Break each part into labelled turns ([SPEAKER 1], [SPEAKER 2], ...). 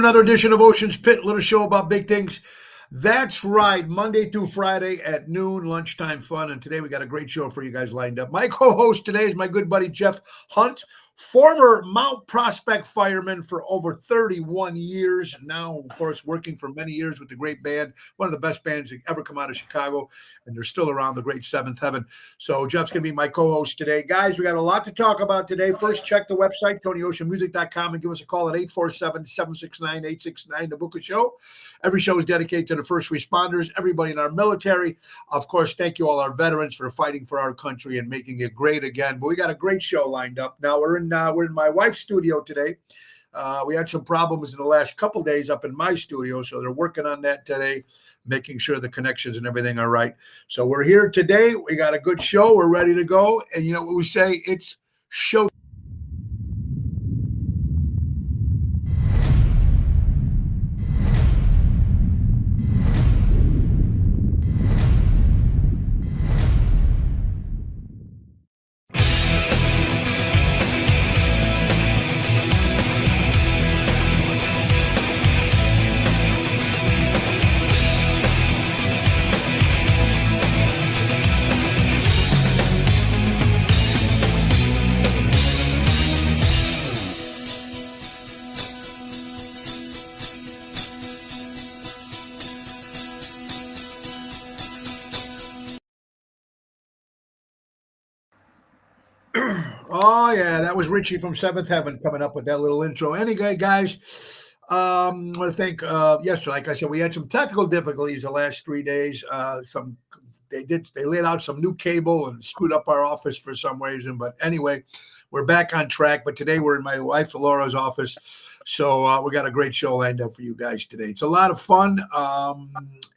[SPEAKER 1] another edition of Ocean's Pit, little show about big things. That's right, Monday through Friday at noon, lunchtime fun. And today we got a great show for you guys lined up. My co-host today is my good buddy Jeff Hunt, former Mount Prospect fireman for over 31 years. Now, of course, working for many years with the great band, one of the best bands that ever come out of Chicago, and they're still around, the great Seventh Heaven. So Jeff's going to be my co-host today. Guys, we got a lot to talk about today. First, check the website, TonyOceanMusic.com, and give us a call at 847-769-869 to book a show. Every show is dedicated to the first responders, everybody in our military. Of course, thank you all our veterans for fighting for our country and making it great again. But we got a great show lined up. Now, we're in my wife's studio today. We had some problems in the last couple days up in my studio, so they're working on that today, making sure the connections and everything are right. So we're here today. We got a good show. We're ready to go. And you know what we say? It's show. Oh, yeah, that was Richie from Seventh Heaven coming up with that little intro. Anyway, guys, I want to thank yesterday, like I said, we had some technical difficulties the last 3 days. They laid out some new cable and screwed up our office for some reason. But anyway, we're back on track. But today we're in my wife Laura's office. So we got a great show lined up for you guys today. It's a lot of fun.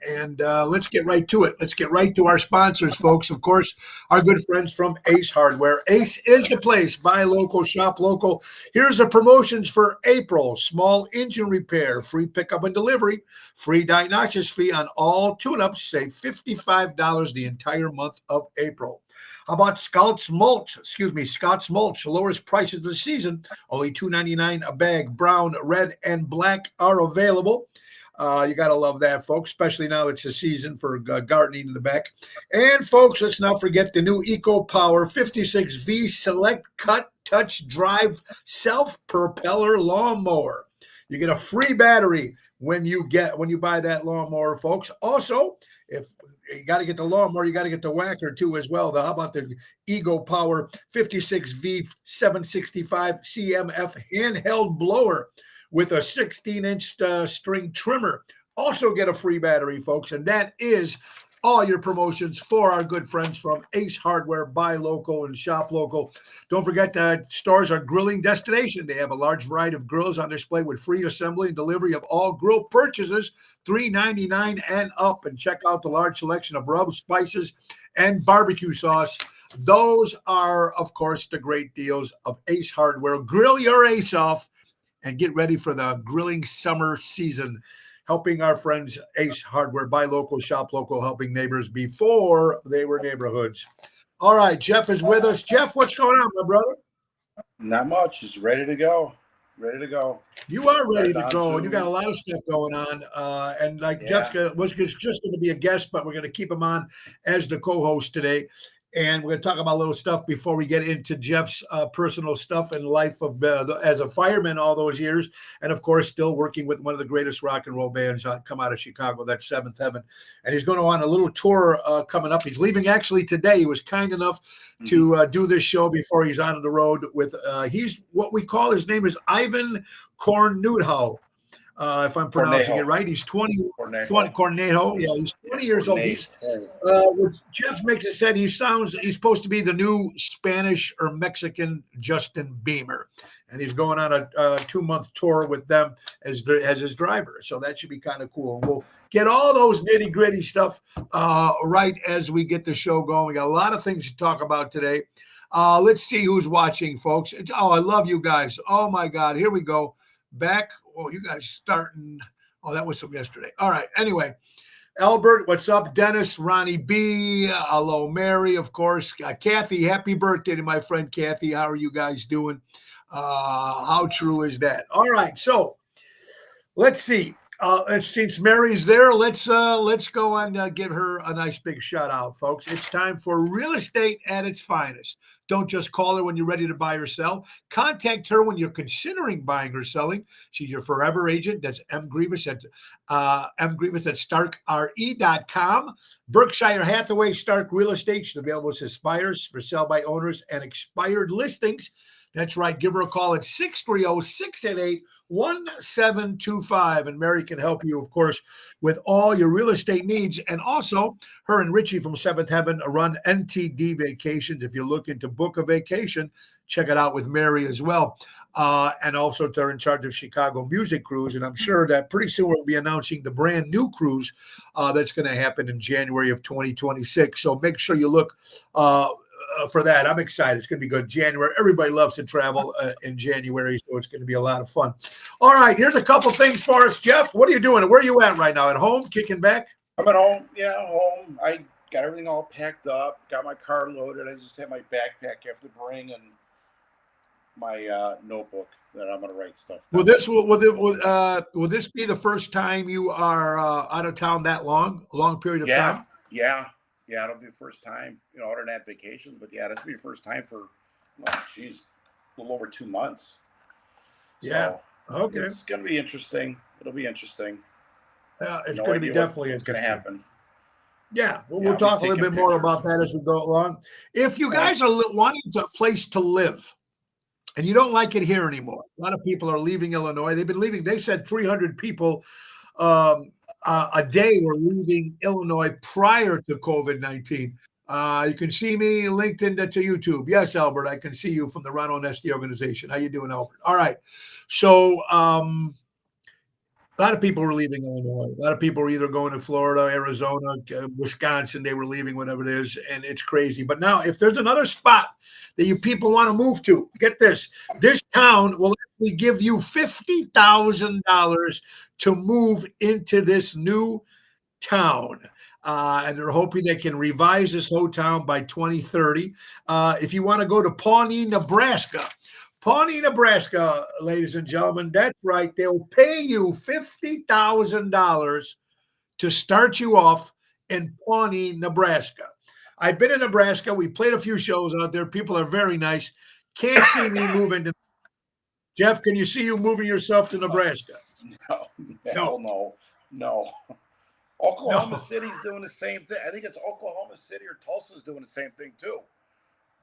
[SPEAKER 1] And let's get right to it. Let's get right to our sponsors, folks. Of course, our good friends from Ace Hardware. Ace is the place. Buy local, shop local. Here's the promotions for April. Small engine repair, free pickup and delivery, free diagnosis fee on all tune-ups. Save $55 the entire month of April. How about Scouts Mulch? Scouts Mulch. Lowest prices of the season. Only $2.99 a bag. Brown, red, and black are available. You got to love that, folks, especially now it's the season for gardening in the back. And, folks, let's not forget the new EcoPower 56V Select Cut Touch Drive Self-Propeller Lawnmower. You get a free battery when you buy that lawnmower, folks. Also, if you got to get the lawnmower, you got to get the whacker too as well. How about the EcoPower 56V 765 CMF handheld blower with a 16-inch string trimmer? Also get a free battery, folks. And that is all your promotions for our good friends from Ace Hardware. Buy local and shop local. Don't forget that stores are grilling destination. They have a large variety of grills on display with free assembly and delivery of all grill purchases, $3.99 and up. And check out the large selection of rubs, spices, and barbecue sauce. Those are, of course, the great deals of Ace Hardware. Grill your ace off and get ready for the grilling summer season. Helping our friends Ace Hardware, buy local, shop local, helping neighbors before they were neighborhoods. All right, Jeff is with us. Jeff, what's going on, my brother?
[SPEAKER 2] Not much. Just ready to go. Ready to go.
[SPEAKER 1] You are ready to go. You got a lot of stuff going on. And Jessica was just going to be a guest, but we're going to keep him on as the co-host today. And we're going to talk about a little stuff before we get into Jeff's personal stuff and life of as a fireman all those years. And, of course, still working with one of the greatest rock and roll bands come out of Chicago, that's Seventh Heaven. And he's going to on a little tour coming up. He's leaving actually today. He was kind enough to do this show before he's on the road with he's what we call, his name is Ivan Cornejo. If I'm pronouncing it right, he's 20. Cornejo. Yeah, he's 20 years old. Jeff makes it said he's supposed to be the new Spanish or Mexican Justin Bieber, and he's going on a 2-month tour with them as his driver. So that should be kind of cool. We'll get all those nitty gritty stuff right as we get the show going. We got a lot of things to talk about today. Let's see who's watching, folks. Oh, I love you guys. Oh my God, here we go. Back. Oh, you guys starting. Oh, that was from yesterday. All right. Anyway, Albert, what's up? Dennis, Ronnie B. Hello, Mary, of course. Kathy, happy birthday to my friend Kathy. How are you guys doing? How true is that? All right. So Let's see. Since Mary's there, let's go and give her a nice big shout out, folks. It's time for real estate at its finest. Don't just call her when you're ready to buy or sell. Contact her when you're considering buying or selling. She's your forever agent. That's M Grievous at starkre.com. Berkshire Hathaway Stark Real Estate. She's available as expires for sale by owners and expired listings. That's right. Give her a call at 630-688-1725. And Mary can help you, of course, with all your real estate needs. And also, her and Richie from Seventh Heaven run NTD Vacations. If you're looking to book a vacation, check it out with Mary as well. And also, they're in charge of Chicago Music Cruise. And I'm sure that pretty soon we'll be announcing the brand new cruise that's going to happen in January of 2026. So make sure you look for that. I'm excited. It's going to be good. January. Everybody loves to travel in January, so it's going to be a lot of fun. All right, here's a couple things for us, Jeff. What are you doing? Where are you at right now? At home, kicking back?
[SPEAKER 2] I'm at home. Yeah, home. I got everything all packed up. Got my car loaded. I just had my backpack I have to bring and my notebook that I'm going to write stuff down.
[SPEAKER 1] Will this be the first time you are out of town that long? A long period of time?
[SPEAKER 2] Yeah, it'll be the first time, other than that vacations, but yeah, this will be the first time for, a little over 2 months.
[SPEAKER 1] Yeah.
[SPEAKER 2] So
[SPEAKER 1] okay.
[SPEAKER 2] It's going to be interesting. It'll be interesting.
[SPEAKER 1] It's going to be definitely
[SPEAKER 2] what's going to happen.
[SPEAKER 1] Yeah. We'll talk a little bit more about that as we go along. If you guys are wanting a place to live and you don't like it here anymore, a lot of people are leaving Illinois. They've been leaving. They said 300 people a day were leaving Illinois prior to COVID-19. You can see me linked into YouTube. Yes, Albert, I can see you from the Ron Onesti organization. How you doing, Albert? All right. So a lot of people were leaving Illinois. A lot of people were either going to Florida, Arizona, Wisconsin. They were leaving, whatever it is, and it's crazy. But now, if there's another spot that you people want to move to, get this. This town will actually give you $50,000 to move into this new town. And they're hoping they can revise this whole town by 2030. If you want to go to Pawnee, Nebraska, ladies and gentlemen, that's right. They'll pay you $50,000 to start you off in Pawnee, Nebraska. I've been in Nebraska. We played a few shows out there. People are very nice. Can't see me moving to Jeff. Can you see you moving yourself to Nebraska?
[SPEAKER 2] No. Oklahoma City's doing the same thing. I think it's Oklahoma City or Tulsa's doing the same thing too.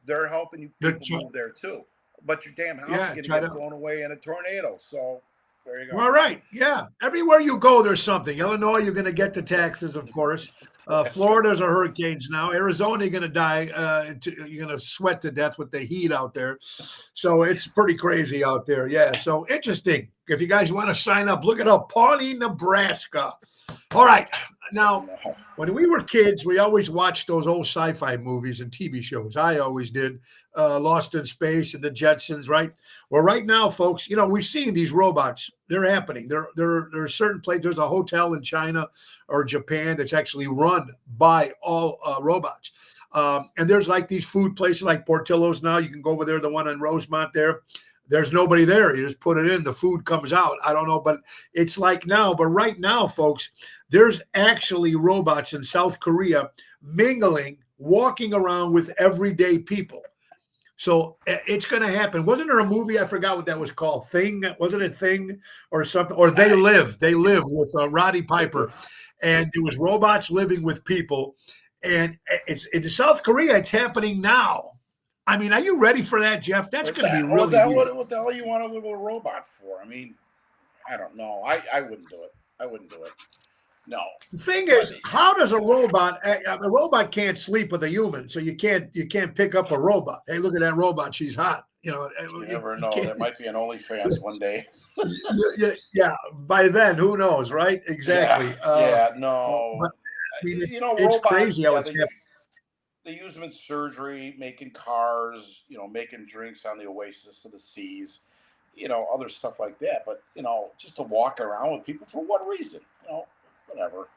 [SPEAKER 2] They're helping you people move there too. But your damn house is going to get blown away in a tornado. So there you go.
[SPEAKER 1] All right. Yeah. Everywhere you go, there's something. Illinois, you're going to get the taxes, of course. Florida's a hurricanes now. Arizona, you're going to die. You're going to sweat to death with the heat out there. So it's pretty crazy out there. Yeah. So interesting. If you guys want to sign up, look it up. Pawnee, Nebraska. All right. Now, when we were kids, we always watched those old sci-fi movies and TV shows. I always did. Lost in Space and the Jetsons, right? Well, right now, folks, we've seen these robots. They're happening. There are certain places. There's a hotel in China or Japan that's actually run by all robots. And there's like these food places like Portillo's now. You can go over there, the one in Rosemont there. There's nobody there. You just put it in, the food comes out. I don't know, but it's like now. But right now, folks, there's actually robots in South Korea mingling, walking around with everyday people. So it's going to happen. Wasn't there a movie? I forgot what that was called. Thing? Wasn't it Thing or something? Or They Live. They Live with Roddy Piper. And it was robots living with people. And it's in South Korea. It's happening now. I mean, are you ready for that, Jeff? That's going to be really weird.
[SPEAKER 2] What the hell you want to live with a robot for? I mean, I don't know. I wouldn't do it. No.
[SPEAKER 1] The thing is, how does a robot can't sleep with a human, so you can't pick up a robot. Hey, look at that robot. She's hot.
[SPEAKER 2] You never know. There might be an OnlyFans one day.
[SPEAKER 1] Yeah. By then, who knows, right? Exactly.
[SPEAKER 2] No.
[SPEAKER 1] But, I mean, it's crazy how it's happening.
[SPEAKER 2] They use them in surgery, making cars, making drinks on the Oasis of the Seas, other stuff like that. But, just to walk around with people for what reason? Whatever.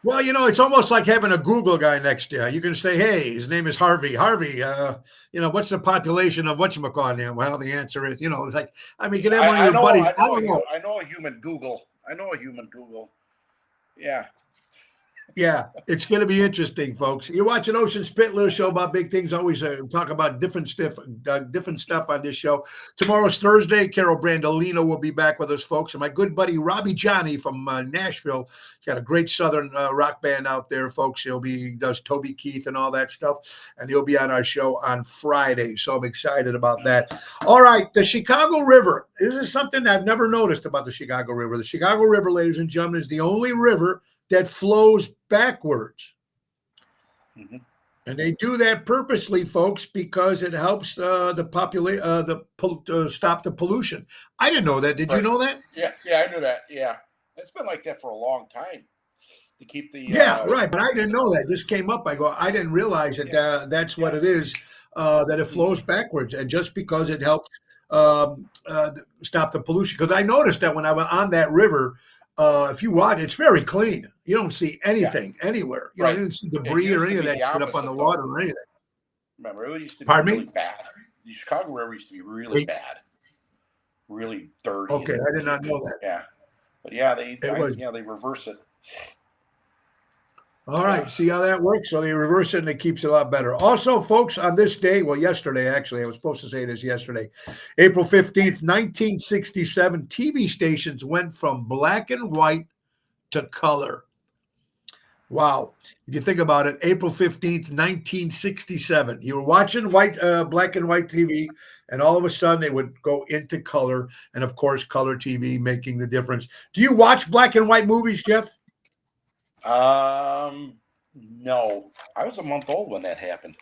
[SPEAKER 1] Well, it's almost like having a Google guy next to you. You can say, hey, his name is Harvey. Harvey, what's the population of whatchamacallit? Well, the answer is, it's like, I mean, you can have one of your buddies.
[SPEAKER 2] I know a human Google. I know a human Google. Yeah.
[SPEAKER 1] Yeah, it's going to be interesting, folks. You're watching Ocean Spit, little show about big things. Always talk about different stuff on this show. Tomorrow's Thursday. Carol Brandolino will be back with us, folks. And my good buddy Robbie Johnny from Nashville, got a great Southern rock band out there, folks. He does Toby Keith and all that stuff, and he'll be on our show on Friday. So I'm excited about that. All right, the Chicago River. This is something I've never noticed about the Chicago River. The Chicago River, ladies and gentlemen, is the only river that flows backwards.
[SPEAKER 2] Mm-hmm.
[SPEAKER 1] And they do that purposely, folks, because it helps stop the pollution. I didn't know that. Did you know that?
[SPEAKER 2] Yeah, I knew that. Yeah, it's been like that for a long time to keep the.
[SPEAKER 1] Right, but I didn't know that. This came up. I didn't realize that that's what it is. That it flows backwards, and just because it helps stop the pollution. Because I noticed that when I was on that river. If you watch, it's very clean. You don't see anything anywhere. You didn't see debris or any of that shit up on the water or anything.
[SPEAKER 2] Remember, it used to be
[SPEAKER 1] Pardon
[SPEAKER 2] really
[SPEAKER 1] me?
[SPEAKER 2] bad. The Chicago River used to be really bad, really dirty.
[SPEAKER 1] Okay, I did not know that.
[SPEAKER 2] Yeah, but yeah, they reverse it.
[SPEAKER 1] All right, see how that works? So they reverse it and it keeps it a lot better. Also, folks, on this day, well, yesterday, actually, I was supposed to say this yesterday, April 15th, 1967, TV stations went from black and white to color. Wow. If you think about it, April 15th, 1967, you were watching black and white TV, and all of a sudden they would go into color. And of course, color TV making the difference. Do you watch black and white movies, Jeff?
[SPEAKER 2] No, I was a month old when that happened.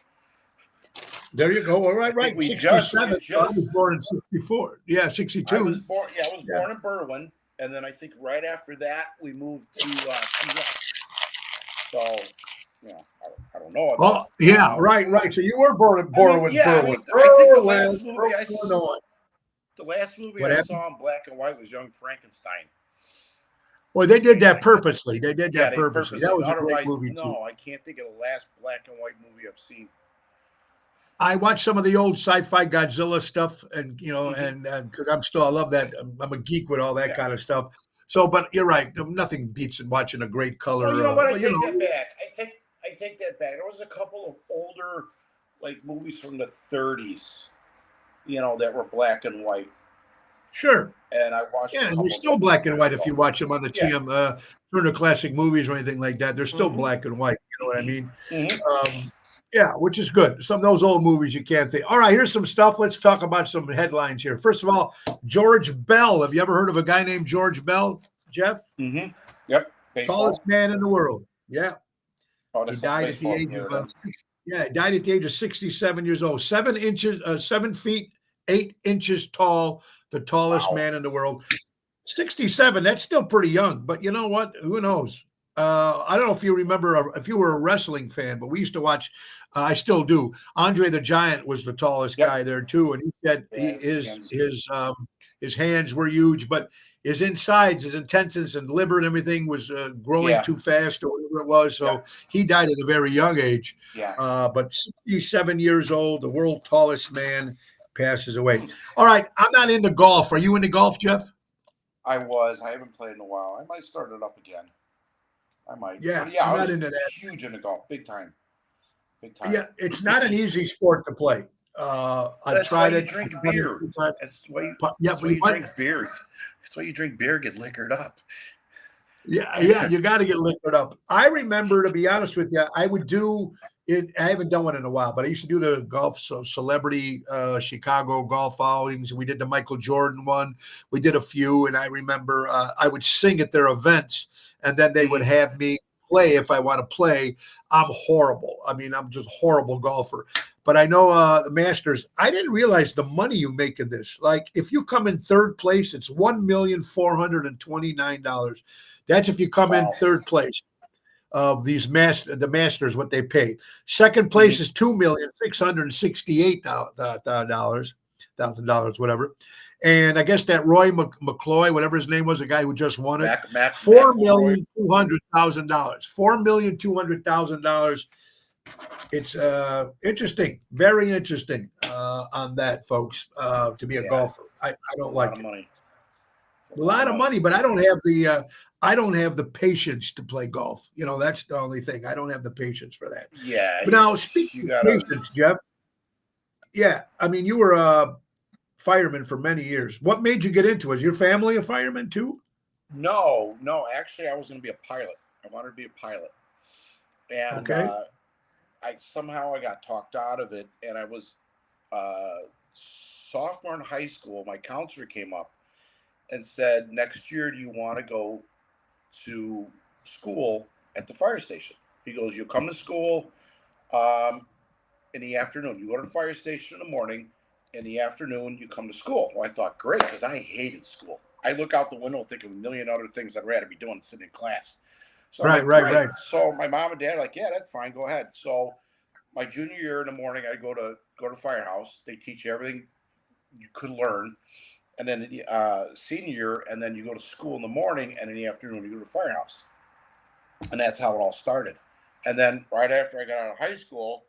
[SPEAKER 1] There you go. All right. 67. I was born in 64. Yeah, 62.
[SPEAKER 2] I was born in Berwyn, and then I think right after that we moved to Key West. So, I don't know.
[SPEAKER 1] Oh, yeah, right. So you were born in Berwyn.
[SPEAKER 2] I think the last movie I saw in black and white was Young Frankenstein.
[SPEAKER 1] Well, they did that purposely. Purposely. That was a great movie, too.
[SPEAKER 2] No, I can't think of the last black and white movie I've seen.
[SPEAKER 1] I watched some of the old sci-fi Godzilla stuff, and and because I love that. I'm a geek with all that kind of stuff. So, but you're right. Nothing beats watching a great color.
[SPEAKER 2] Well, you know what? I take that back. I take that back. There was a couple of older, movies from the 30s, that were black and white.
[SPEAKER 1] Sure.
[SPEAKER 2] And I watched.
[SPEAKER 1] Yeah, and they're still black and white if you watch them on the TM Turner Classic Movies or anything like that. They're still black and white. You know what I mean?
[SPEAKER 2] Mm-hmm.
[SPEAKER 1] Yeah, which is good. Some of those old movies you can't think. All right, here's some stuff. Let's talk about some headlines here. First of all, George Bell. Have you ever heard of a guy named George Bell, Jeff?
[SPEAKER 2] Mm-hmm. Yep. Baseball.
[SPEAKER 1] Tallest man in the world. Yeah.
[SPEAKER 2] Oh,
[SPEAKER 1] he died at the age of 67 years old. 7 feet 8 inches tall, the tallest man in the world. 67, that's still pretty young, but you know what? Who knows? I don't know if you remember, if you were a wrestling fan, but we used to watch, I still do. Andre the Giant was the tallest guy there too. And he said his hands were huge, but his insides, his intestines and liver and everything was growing too fast or whatever it was. So he died at a very young age. But 67 years old, the world's tallest man, passes away. All right. I'm not into golf. Are you into golf, Jeff?
[SPEAKER 2] I haven't played in a while. I might start it up again. I might.
[SPEAKER 1] Yeah, I'm not into that.
[SPEAKER 2] Huge into golf. Big time.
[SPEAKER 1] Yeah, it's not an easy sport to play. I tried it.
[SPEAKER 2] Drink beer. That's why you drink beer. That's why you drink beer, get liquored up.
[SPEAKER 1] Yeah, you got to get liquored up. I remember, to be honest with you, I would do it. I haven't done one in a while, but I used to do the golf celebrity Chicago golf outings. We did the Michael Jordan one. We did a few, and I remember I would sing at their events, and then they would have me play if I want to play. I'm horrible. I mean, I'm just a horrible golfer. But I know the Masters, I didn't realize the money you make in this. Like, if you come in third place, it's $1,429,000. That's if you come in third place of the Masters, what they pay. Second place is $2,668,000, whatever. And I guess that Roy McIlroy, whatever his name was, the guy who just won it, $4,200,000. $4,200,000. It's interesting, very interesting on that, folks. To be a golfer, I don't like it.
[SPEAKER 2] Money.
[SPEAKER 1] A lot of money, but I don't have the patience to play golf. That's the only thing. I don't have the patience for that.
[SPEAKER 2] Yeah,
[SPEAKER 1] But now, speaking
[SPEAKER 2] you
[SPEAKER 1] of
[SPEAKER 2] gotta.
[SPEAKER 1] patience, Jeff, yeah, I mean, you were a fireman for many years. What made you get into it? Was your family a fireman too?
[SPEAKER 2] No, no. Actually, I was going to be a pilot. I wanted to be a pilot, and
[SPEAKER 1] Okay.
[SPEAKER 2] I got talked out of it. And I was sophomore in high school. My counselor came up and said, "Next year, do you want to go to school at the fire station?" He goes, "You'll come to school um, in the afternoon. You go to the fire station in the morning. In the afternoon, you come to school." Well, I thought, great, because I hated school. I look out the window and think of a million other things I'd rather be doing than sitting in class. So I'm
[SPEAKER 1] Right,
[SPEAKER 2] like,
[SPEAKER 1] right,
[SPEAKER 2] great.
[SPEAKER 1] right.
[SPEAKER 2] So my mom and dad are like, yeah, that's fine. Go ahead. So my junior year in the morning, I go to firehouse. They teach you everything you could learn, and then senior year, and then you go to school in the morning, and in the afternoon you go to firehouse, and that's how it all started. And then right after I got out of high school,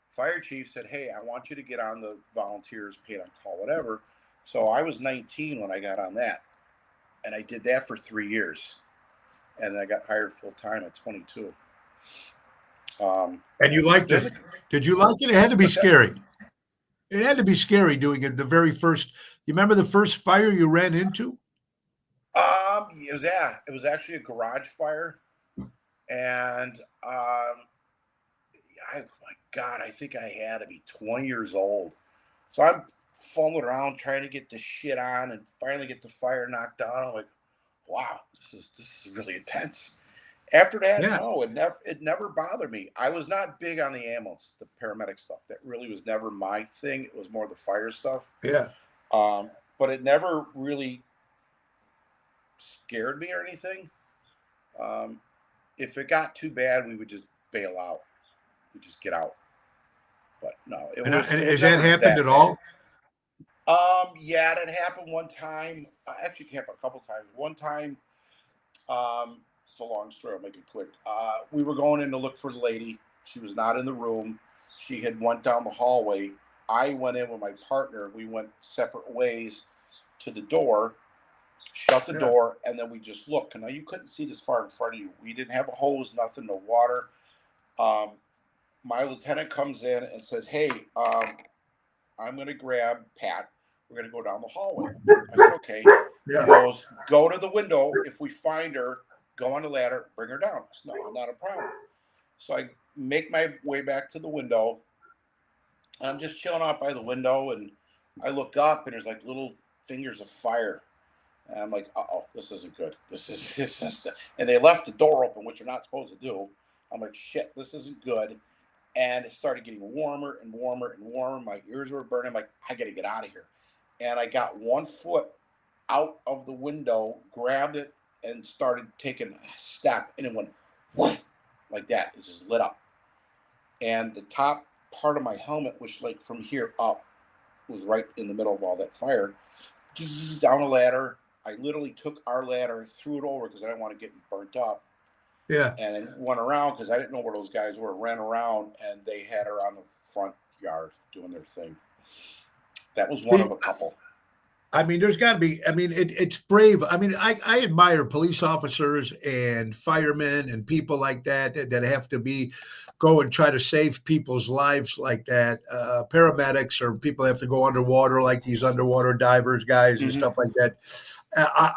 [SPEAKER 2] fire chief said, "Hey, I want you to get on the volunteers, paid on call, whatever." So I was 19 when I got on that, and I did that for 3 years, and I got hired full time at 22.
[SPEAKER 1] And you liked
[SPEAKER 2] There's
[SPEAKER 1] it.
[SPEAKER 2] a
[SPEAKER 1] Did you like it? It had to be
[SPEAKER 2] what's that?
[SPEAKER 1] scary. It had to be scary doing it the very first. You remember the first fire you ran into?
[SPEAKER 2] It was actually a garage fire, and my God, I think I had to be 20 years old. So I'm fumbling around trying to get the shit on, and finally get the fire knocked down. I'm like, wow, this is really intense. After that,
[SPEAKER 1] Yeah,
[SPEAKER 2] no, it never bothered me. I was not big on the ambulance, the paramedic stuff. That really was never my thing. It was more the fire stuff.
[SPEAKER 1] yeah.
[SPEAKER 2] But it never really scared me or anything. Um, if it got too bad, we would just bail out. We just get out. But no, it
[SPEAKER 1] And,
[SPEAKER 2] was
[SPEAKER 1] and
[SPEAKER 2] it was
[SPEAKER 1] has that
[SPEAKER 2] never
[SPEAKER 1] happened
[SPEAKER 2] that
[SPEAKER 1] at
[SPEAKER 2] bad.
[SPEAKER 1] all?
[SPEAKER 2] Yeah, that happened one time. Actually, it happened a couple times. One time, it's a long story. I'll make it quick. We were going in to look for the lady. She was not in the room. She had went down the hallway. I went in with my partner. We went separate ways to the door, shut the
[SPEAKER 1] Yeah,
[SPEAKER 2] door, and then we just looked. And now you couldn't see this far in front of you. We didn't have a hose, nothing, no water. Um, my lieutenant comes in and says, "Hey, I'm going to grab Pat. We're going to go down the hallway." I said, "Okay." He
[SPEAKER 1] yeah,
[SPEAKER 2] goes, "Go to the window. If we find her, go on the ladder, bring her down." I said, "No, not a problem." So I make my way back to the window, and I'm just chilling out by the window, and I look up, and there's like little fingers of fire. And I'm like, "Uh oh, this isn't good. And they left the door open, which you're not supposed to do. I'm like, shit, this isn't good. And it started getting warmer and warmer and warmer. My ears were burning. I'm like, I got to get out of here. And I got 1 foot out of the window, grabbed it, and started taking a step. And it went whoosh, like that. It just lit up. And the top part of my helmet, which like from here up, was right in the middle of all that fire. Down a ladder. I literally took our ladder, threw it over because I didn't want to get burnt up,
[SPEAKER 1] yeah.
[SPEAKER 2] and then went around because I didn't know where those guys were. Ran around, and they had her on the front yard doing their thing. That was one
[SPEAKER 1] See,
[SPEAKER 2] of a couple.
[SPEAKER 1] I mean, there's got to be. I mean, it's brave. I mean, I admire police officers and firemen and people like that have to go and try to save people's lives like that. Paramedics or people have to go underwater, like these underwater divers guys and
[SPEAKER 2] Hmm.
[SPEAKER 1] stuff like that.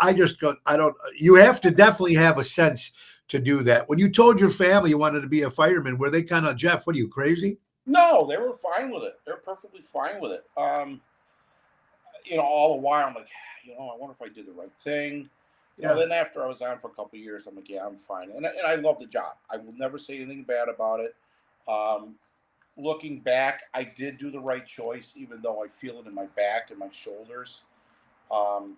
[SPEAKER 1] I just go. I don't. You have to definitely have a sense to do that. When you told your family you wanted to be a fireman, were they kind of, Jeff? What are you, crazy?
[SPEAKER 2] No, they were fine with it. They're perfectly fine with it. All the while I'm like, I wonder if I did the right thing.
[SPEAKER 1] Yeah,
[SPEAKER 2] Then after I was on for a couple of years, I'm like, yeah, I'm fine, and I love the job. I will never say anything bad about it. Um, Looking back, I did do the right choice, even though I feel it in my back and my shoulders. Um,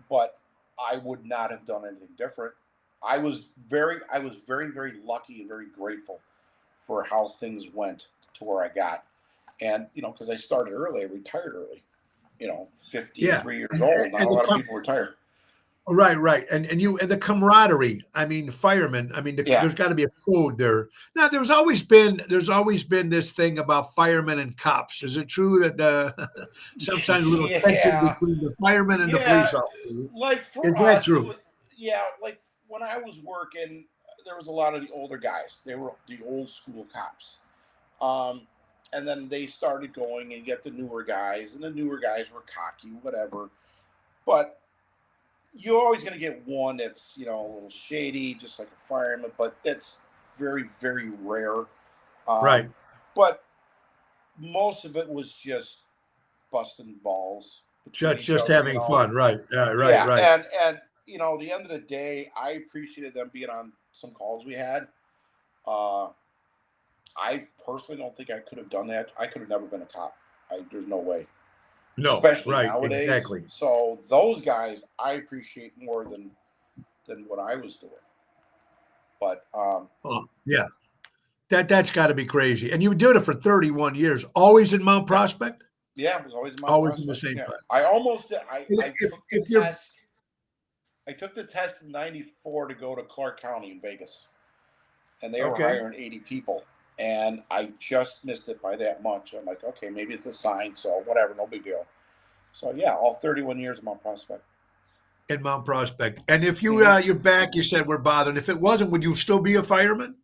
[SPEAKER 2] but I would not have done anything different. I was very, very lucky and very grateful for how things went to where I got, and because I started early, I retired early.
[SPEAKER 1] yeah.
[SPEAKER 2] 53 years old. Not
[SPEAKER 1] And
[SPEAKER 2] a
[SPEAKER 1] the
[SPEAKER 2] lot of
[SPEAKER 1] com-
[SPEAKER 2] people retire.
[SPEAKER 1] Right, and the camaraderie. I mean, firemen. I mean,
[SPEAKER 2] Yeah.
[SPEAKER 1] there's got to be a code there. Now, there's always been this thing about firemen and cops. Is it true that sometimes a little tension
[SPEAKER 2] Yeah.
[SPEAKER 1] between the firemen and the
[SPEAKER 2] Yeah.
[SPEAKER 1] police officers?
[SPEAKER 2] Like for
[SPEAKER 1] Is that
[SPEAKER 2] us, it
[SPEAKER 1] true?
[SPEAKER 2] was, yeah, like when I was working, there was a lot of the older guys. They were the old school cops. Um, and then they started going and get the newer guys, and the newer guys were cocky, whatever. But you're always going to get one that's a little shady, just like a fireman. But that's very, very rare.
[SPEAKER 1] Right.
[SPEAKER 2] But most of it was just busting balls between each
[SPEAKER 1] Just
[SPEAKER 2] other.
[SPEAKER 1] having fun. Right.
[SPEAKER 2] Yeah,
[SPEAKER 1] Right.
[SPEAKER 2] and at the end of the day, I appreciated them being on some calls we had. Uh, I personally don't think I could have done that. I could have never been a cop. There's no way,
[SPEAKER 1] No.
[SPEAKER 2] especially
[SPEAKER 1] Right.
[SPEAKER 2] nowadays.
[SPEAKER 1] Exactly.
[SPEAKER 2] So those guys, I appreciate more than what I was doing. But
[SPEAKER 1] Oh, yeah. That's got to be crazy. And you did it for 31 years, always in Mount
[SPEAKER 2] yeah,
[SPEAKER 1] Prospect,
[SPEAKER 2] yeah, it was always in Mount
[SPEAKER 1] always in the
[SPEAKER 2] Prospect.
[SPEAKER 1] same
[SPEAKER 2] Yeah,
[SPEAKER 1] place.
[SPEAKER 2] I almost did. I took the
[SPEAKER 1] If you're
[SPEAKER 2] test. I took the test in '94 to go to Clark County in Vegas, and they were
[SPEAKER 1] okay,
[SPEAKER 2] hiring 80 people, and I just missed it by that much. I'm like, okay, maybe it's a sign, so whatever, no big deal. So yeah, all 31 years of Mount Prospect.
[SPEAKER 1] in Mount Prospect, and if
[SPEAKER 2] Hmm.
[SPEAKER 1] you're back, you said we're bothering. If it wasn't, would you still be a fireman?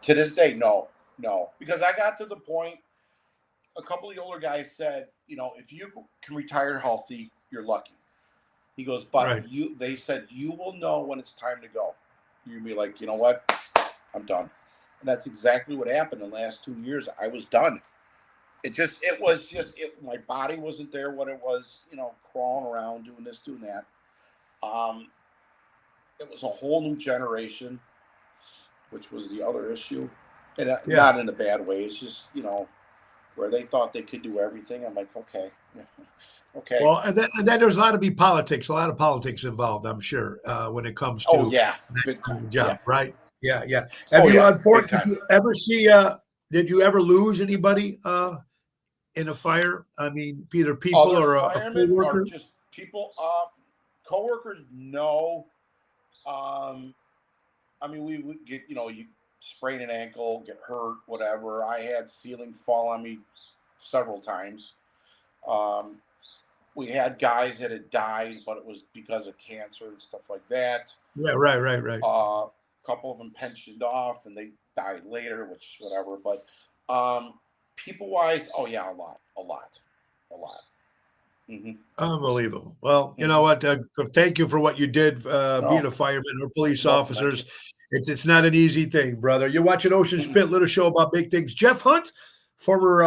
[SPEAKER 2] To this day, no, no, because I got to the point. A couple of the older guys said, if you can retire healthy, you're lucky. He goes, but
[SPEAKER 1] Right.
[SPEAKER 2] they said you will know when it's time to go. You'll be like, you know what, I'm done. And that's exactly what happened in the last 2 years. I was done. My body wasn't there when it was, crawling around doing this, doing that. Um, it was a whole new generation, which was the other issue, and
[SPEAKER 1] Yeah.
[SPEAKER 2] not in a bad way. It's just where they thought they could do everything. I'm like, okay, yeah, okay.
[SPEAKER 1] Well, and then there's a lot of politics involved. I'm sure when it comes
[SPEAKER 2] Oh
[SPEAKER 1] to
[SPEAKER 2] yeah,
[SPEAKER 1] that
[SPEAKER 2] big
[SPEAKER 1] kind
[SPEAKER 2] time.
[SPEAKER 1] of
[SPEAKER 2] Yeah.
[SPEAKER 1] job, right? Yeah, yeah. Have
[SPEAKER 2] Oh
[SPEAKER 1] you,
[SPEAKER 2] yeah, big
[SPEAKER 1] unfortunately,
[SPEAKER 2] time.
[SPEAKER 1] did you ever see? Did you ever lose anybody in a fire? I mean, either people
[SPEAKER 2] Other
[SPEAKER 1] or a
[SPEAKER 2] firemen are
[SPEAKER 1] coworker.
[SPEAKER 2] just people. Coworkers, no. Um, I mean, we would get, you sprain an ankle, get hurt, whatever. I had ceiling fall on me several times. Um, we had guys that had died, but it was because of cancer and stuff like that.
[SPEAKER 1] Yeah, right.
[SPEAKER 2] A couple of them pensioned off and they died later, which whatever. But people wise, oh yeah, a lot. Hmm.
[SPEAKER 1] Unbelievable. Well, you know
[SPEAKER 2] Hmm.
[SPEAKER 1] what? Thank you for what you did, being
[SPEAKER 2] No,
[SPEAKER 1] a fireman or police
[SPEAKER 2] you're welcome. Thank
[SPEAKER 1] officers. It's not an easy thing, brother. You're watching Ocean's
[SPEAKER 2] you.
[SPEAKER 1] Pit, little show about big things. Jeff Hunt, former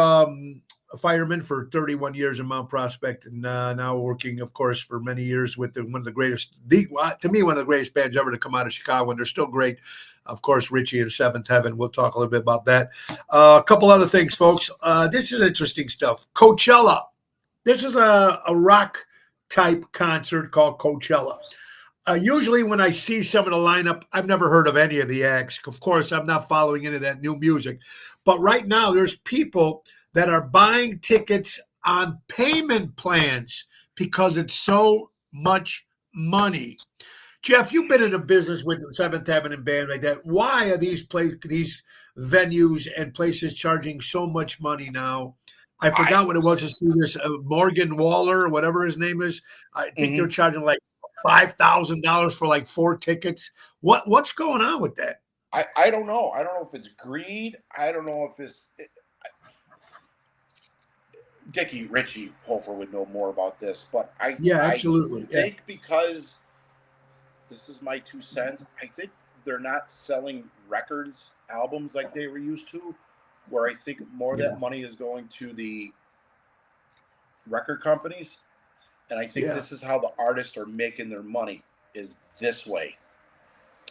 [SPEAKER 1] fireman for 31 years in Mount Prospect, and now working, of course, for many years with one of the greatest, to me, one of the greatest bands ever to come out of Chicago, and they're still great. Of course, Richie and Seventh Heaven. We'll talk a little bit about that. A couple other things, folks. This is interesting stuff. Coachella. This is a rock type concert called Coachella. Usually, when I see some of the lineup, I've never heard of any of the acts. Of course, I'm not following any of that new music. But right now, there's people that are buying tickets on payment plans because it's so much money. Jeff, you've been in a business with Seventh Heaven and band like that. Why are these venues and places charging so much money now? I
[SPEAKER 2] I
[SPEAKER 1] forgot what it was to see this Morgan Waller or whatever his name is. I think they're
[SPEAKER 2] mhm.
[SPEAKER 1] charging like $5,000 for like 4 tickets. What's going on with that?
[SPEAKER 2] I don't know. I don't know if it's greed. I don't know if Dickie Richie Hofer would know more about this, but
[SPEAKER 1] Yeah,
[SPEAKER 2] I
[SPEAKER 1] absolutely. Yeah,
[SPEAKER 2] think because this is my 2 cents. I think they're not selling records, albums like they were used to, where I think more of that
[SPEAKER 1] yeah,
[SPEAKER 2] money is going to the record companies. And I think
[SPEAKER 1] yeah.
[SPEAKER 2] this is how the artists are making their money is this way.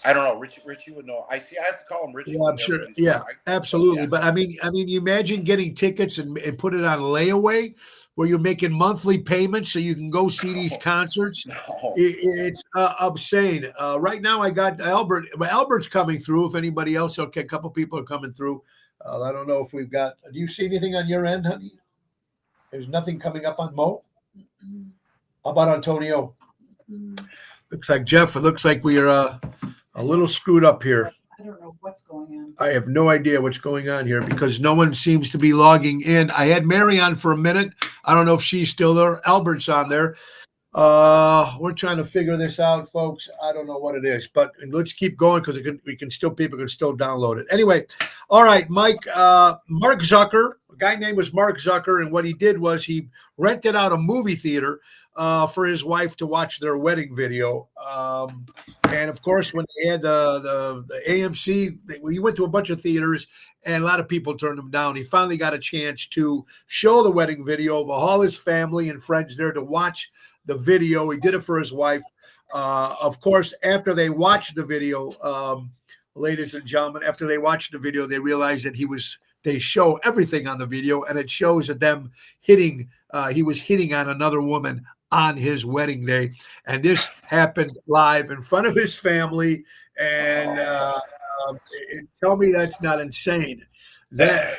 [SPEAKER 2] I don't know. Richie would know. I see. I have to call him Richie
[SPEAKER 1] Yeah, I'm
[SPEAKER 2] whenever
[SPEAKER 1] sure.
[SPEAKER 2] he's on.
[SPEAKER 1] Yeah,
[SPEAKER 2] But
[SPEAKER 1] absolutely.
[SPEAKER 2] yeah,
[SPEAKER 1] But I mean, you imagine getting tickets and put it on layaway where you're making monthly payments so you can go see these
[SPEAKER 2] no,
[SPEAKER 1] concerts.
[SPEAKER 2] no.
[SPEAKER 1] It's obscene. Right now, I got Albert. Well, Albert's coming through. If anybody else, okay, a couple people are coming through. I don't know if we've got. Do you see anything on your end, honey? There's nothing coming up on Mo. How about Antonio? Looks like Jeff. It looks like we are a little screwed up here.
[SPEAKER 3] I don't know what's going on.
[SPEAKER 1] I have no idea what's going on here because no one seems to be logging in. I had Mary on for a minute. I don't know if she's still there. Albert's on there. We're trying to figure this out, folks. I don't know what it is, but let's keep going because people can still download it. Anyway, all right, Mike. Mark Zucker, a guy named was Mark Zucker, and what he did was he rented out a movie theater for his wife to watch their wedding video. And of course, when they had the AMC, he went to a bunch of theaters, and a lot of people turned him down. He finally got a chance to show the wedding video of all his family and friends there to watch the video. He did it for his wife. Of course, after they watched the video, ladies and gentlemen, after they watched the video, they realized that they show everything on the video, and it shows that them he was hitting on another woman on his wedding day. And this happened live in front of his family. And tell me that's not insane. That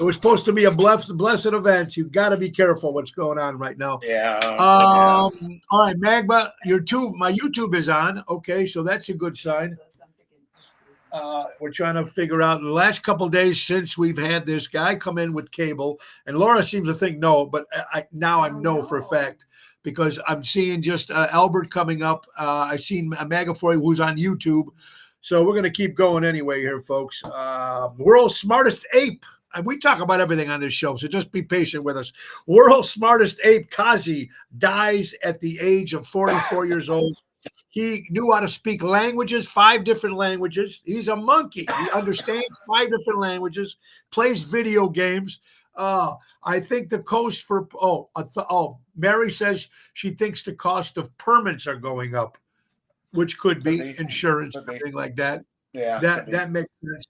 [SPEAKER 1] it was supposed to be a blessed event. You got to be careful what's going on right now.
[SPEAKER 2] Yeah.
[SPEAKER 1] All right, Magma, my YouTube is on. Okay, so that's a good sign. We're trying to figure out in the last couple of days since we've had this guy come in with cable, and Laura seems to think no, but I know for a fact because I'm seeing just Albert coming up. I've seen Magafoy who's on YouTube, so we're going to keep going anyway here, folks. World's smartest ape. And we talk about everything on this show, so just be patient with us. World's smartest ape, Kazi, dies at the age of 44 years old. He knew how to speak languages, 5 different languages. He's a monkey. He understands 5 different languages, plays video games. I think the cost for Mary says she thinks the cost of permits are going up, which could be insurance, something like that.
[SPEAKER 2] Yeah,
[SPEAKER 1] that makes sense.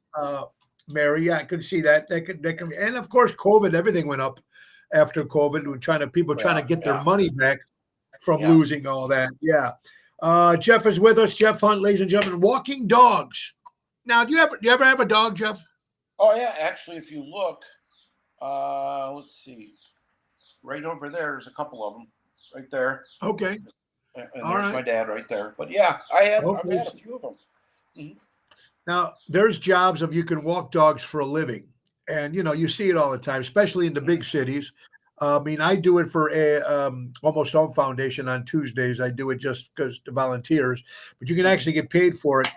[SPEAKER 1] Mary, yeah, I could see that. That can, and of course, COVID, everything went up after COVID. People trying to get their money back from losing all that. Yeah. Jeff is with us. Jeff Hunt, ladies and gentlemen. Walking dogs. Now, do you ever have a dog, Jeff?
[SPEAKER 2] Oh yeah, actually, if you look, let's see, right over there's a couple of them, right there.
[SPEAKER 1] Okay.
[SPEAKER 2] And there's my dad right there. But yeah, I've had a few of them. Mm-hmm.
[SPEAKER 1] Now, there's jobs of you can walk dogs for a living, and you see it all the time, especially in the big cities. I mean, I do it for a Almost Home Foundation on Tuesdays. I do it just because the volunteers, but you can actually get paid for it.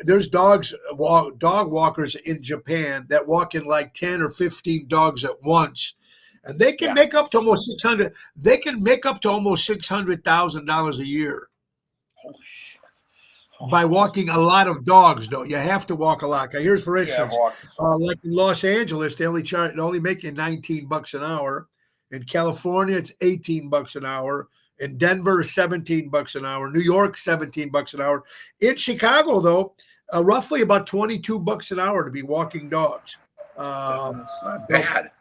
[SPEAKER 1] There's dog walkers in Japan that walk in like 10 or 15 dogs at once, and they can make up to almost 600. They can make up to almost $600,000 a year.
[SPEAKER 2] Holy shit!
[SPEAKER 1] By walking a lot of dogs, though, you have to walk a lot. Here's, for instance, like in Los Angeles, they only making $19 an hour. In California, it's $18 an hour. In Denver, $17 an hour. New York, $17 an hour. In Chicago, though, roughly about $22 an hour to be walking dogs.
[SPEAKER 2] It's not bad.